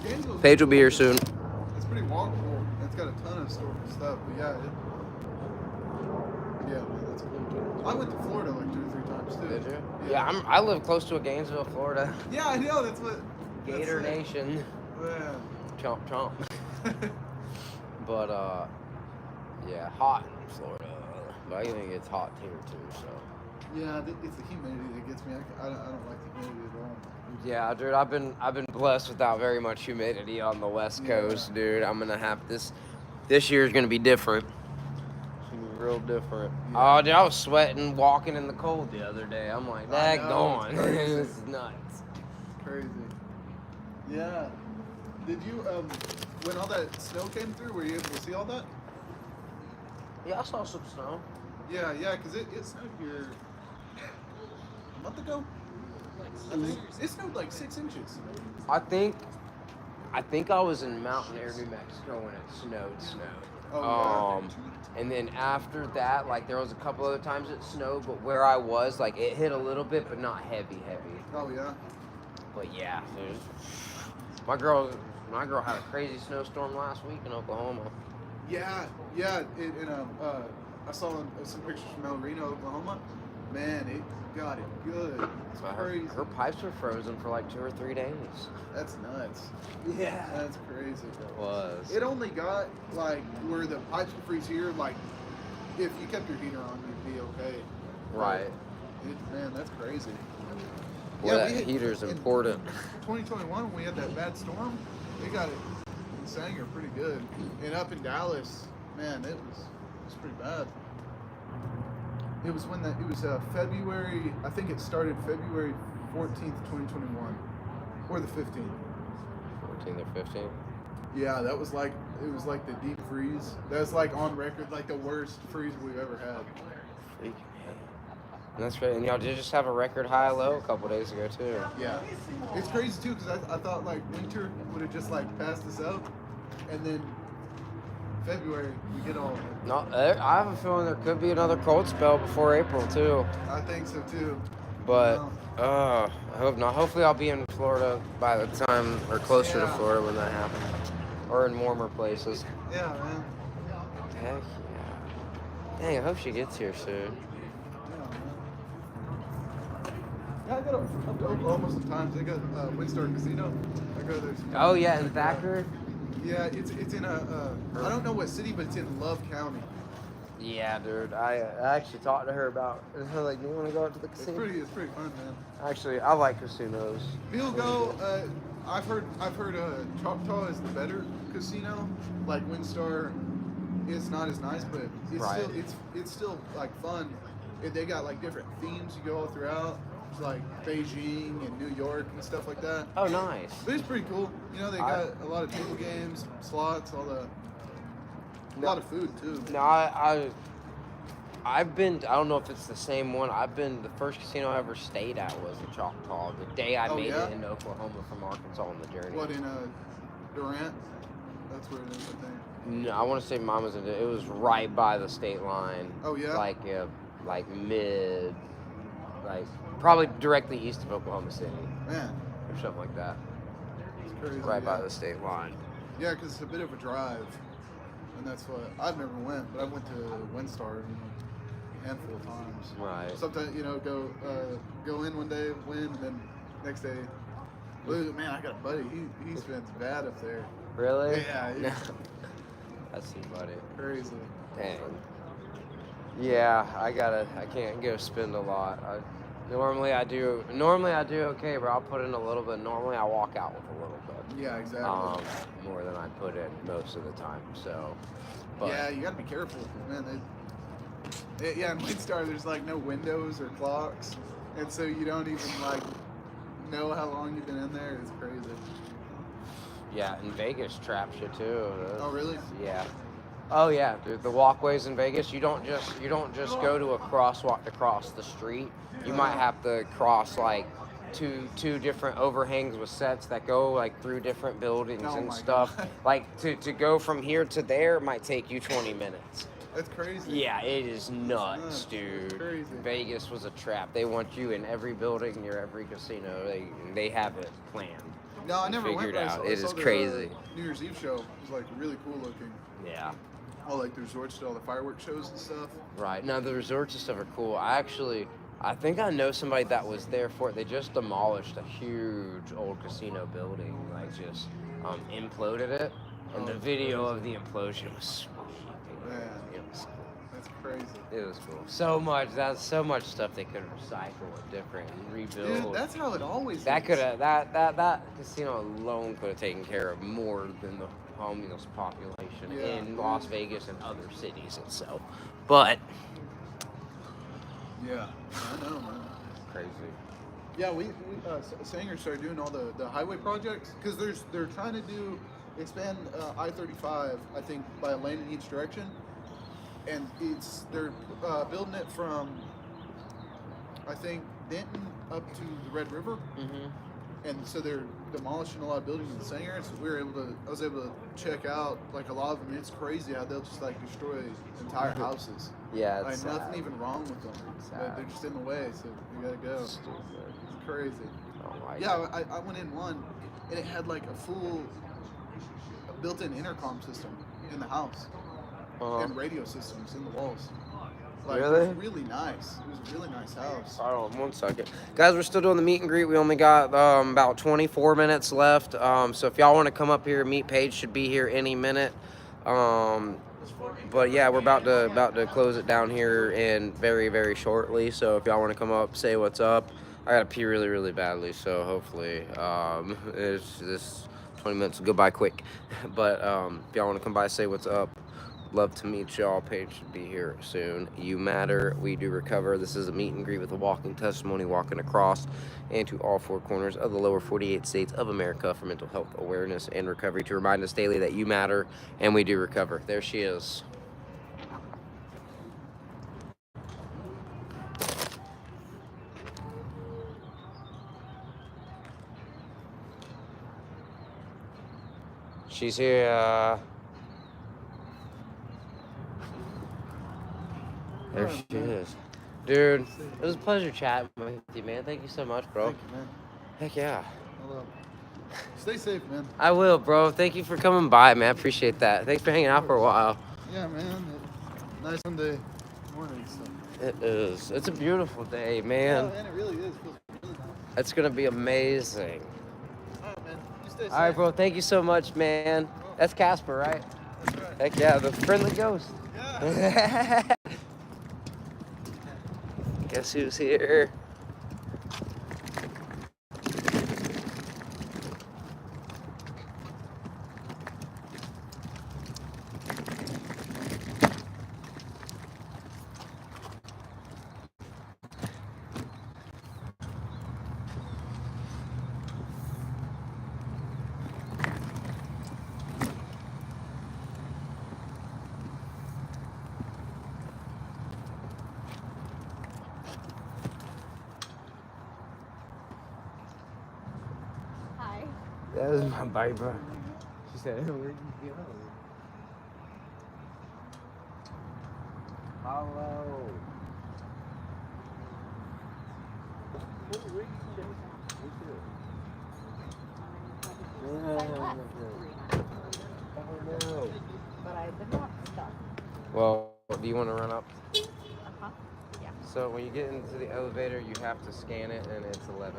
Gainesville's Paige will be here soon. It's pretty walkable. It's got a ton of stuff, but yeah, man, that's cool. I went to Florida like 2 or 3 times too. Did you? Yeah, I live close to a Gainesville, Florida. Yeah, I know. That's what. Gator that's Nation. Yeah. Chomp chomp. But yeah, hot in Florida. But I think it's hot here too. So. Yeah, it's the humidity that gets me. I don't like the humidity at all. Yeah, dude, I've been blessed without very much humidity on the West Coast, dude. I'm gonna have this year's gonna be different. It's gonna be real different. Yeah. Oh, dude, I was sweating walking in the cold the other day. I'm like, I that know, gone. it's crazy. This is nuts. Crazy. Yeah. Did you when all that snow came through, were you able to see all that? Yeah, I saw some snow. Yeah, because it snowed here a month ago. I think it snowed like 6 inches. I think I was in Mountain Air, New Mexico when it snowed. Oh, And then after that, like there was a couple other times it snowed, but where I was, like it hit a little bit, but not heavy. Oh yeah. But yeah, dude. My girl had a crazy snowstorm last week in Oklahoma. Yeah. I saw some pictures from El Reno, Oklahoma. Man, it got it good. It's crazy. Her pipes were frozen for like 2 or 3 days. That's nuts. Yeah. That's crazy. It was. It only got like where the pipes would freeze here. Like if you kept your heater on, you'd be okay. Right. Man, that's crazy. Well, we that hit- heater's in important. 2021, when we had that bad storm, they got it in Sanger pretty good. And up in Dallas, man, it was pretty bad. It was February. I think it started February 14th, 2021, or the 15th. 14th or 15th. Yeah, it was like the deep freeze. That's like on record, like the worst freeze we've ever had. Freaking hell. And that's great. And y'all did just have a record high low a couple days ago too. Yeah, it's crazy too because I thought like winter would have just like passed us up, and then February we get all. No, I have a feeling there could be another cold spell before April too. I think so too. But I hope not. Hopefully I'll be in Florida by the time, or closer to Florida when that happens, or in warmer places. Yeah, man. Heck yeah. Dang, I hope she gets here soon. Yeah, I go up to Oklahoma sometimes. They got Windstar Casino. I go there sometimes. Oh yeah, in Thacker. Yeah, it's in I don't know what city, but it's in Love County. Yeah, dude. I actually talked to her about. Her like, do you want to go out to the It's casino? pretty fun, man. Actually, I like casinos. We'll go. I've heard Choctaw is the better casino. Like Windstar, it's not as nice, but it's Right. it's still like fun. They got like different themes you go all throughout. It's like Beijing and New York and stuff like that. Oh, nice. But it's pretty cool. You know, they got a lot of table games, slots, a lot of food too. No, I've been. I don't know if it's the same one. I've been. The first casino I ever stayed at was the Choctaw. The day I made yeah? it into Oklahoma from Arkansas on the journey. What in Durant? That's where it is, I think. No, I want to say mine was. It was right by the state line. Oh yeah. Like mid, like probably directly east of Oklahoma City Man, or something like that. it's crazy. Right by yeah. the state line. Yeah, because it's a bit of a drive, and that's what I've never went, but I went to Windstar a handful of times. Right. Sometimes go in one day, win, and then next day lose. Man, I got a buddy. He spends bad up there. Really? Yeah. That's too funny. Crazy. Dang. Yeah, I can't go spend a lot. Normally I do okay, but I'll put in a little bit. Normally I walk out with a little bit. Yeah, exactly. More than I put in most of the time. So. But, Yeah, you gotta be careful, man. In Windstar, there's like no windows or clocks, and so you don't even like know how long you've been in there. It's crazy. Yeah, and Vegas traps you too. Oh, really? Yeah. Oh yeah, dude. The walkways in Vegas, you don't just go to a crosswalk to cross the street. You might have to cross like two different overhangs with sets that go like through different buildings Oh and my stuff. God. Like to go from here to there might take you 20 minutes. That's crazy. Yeah, it is nuts, nuts. dude. It's crazy. Vegas was a trap. They want you in every building near every casino. They have it planned. No, I never went. Figured But out. I It saw is the, crazy. New Year's Eve show. It was like really cool looking. Yeah. All like the resorts to all the fireworks shows and stuff. Right. Now the resorts and stuff are cool. I think I know somebody that was there for it. They just demolished a huge old casino building, like just imploded it. And the video of the implosion was sweet. Man, It was cool. that's crazy. It was cool. That's so much stuff they could recycle and different and rebuild. Dude, that's how it always That is. could have that casino alone could have taken care of more than the homeless population Yeah. in Las Vegas and other cities itself. But Yeah, I know, man. crazy. Yeah, we Sanger started doing all the highway projects because they're trying to expand I-35, I think, by a lane in each direction, and they're building it from, I think, Denton up to the Red River, and so they're demolishing a lot of buildings in Sanger. So I was able to check out like a lot of them. It's crazy how they'll just like destroy entire houses. Yeah, Like it's nothing sad. even wrong with them, but they're just in the way, so you gotta go. Stupid. It's crazy. Oh my Yeah, I went in one, and it had like a full built-in intercom system in the house and radio systems in the walls. Like, It Really? was really nice. It was a really nice house. Hold on 1 second. Guys, we're still doing the meet and greet. We only got about 24 minutes left. So if y'all want to come up here, meet Paige should be here any minute. But yeah, we're about to close it down here in very, very shortly. So if y'all want to come up, say what's up. I gotta pee really, really badly. So hopefully, this 20 minutes will go by quick. But if y'all want to come by, say what's up. Love to meet y'all. Paige should be here soon. You matter. We do recover. This is a meet and greet with a walking testimony, walking across and to all four corners of the lower 48 states of America for mental health awareness and recovery to remind us daily that you matter and we do recover. There she is. She's here. There she is. Dude, it was a pleasure chatting with you, man. Thank you so much, bro. Thank you, man. Heck yeah. Hello. Stay safe, man. I will, bro. Thank you for coming by, man. Appreciate that. Thanks for hanging out for a while. Yeah, man. Nice Sunday morning. So. It is. It's a beautiful day, man. Yeah, man, it really is. It feels really nice. It's going to be amazing. All right, man. You stay safe. All right, bro. Thank you so much, man. That's Casper, right? That's right. Heck yeah, the friendly ghost. Yeah. Guess who's here? Hi. That was my baby. She said, where'd you go? Hello. But I've been not stuck. Well, do you want to run up? Uh-huh. Yeah. So when you get into the elevator, you have to scan it, and it's 11:08.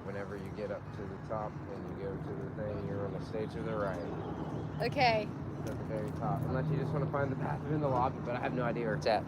Whenever you get up to the top and you go to the thing, you're on the stage to the right. Okay. It's at the very top. Unless you just want to find the bathroom in the lobby, but I have no idea where it's at.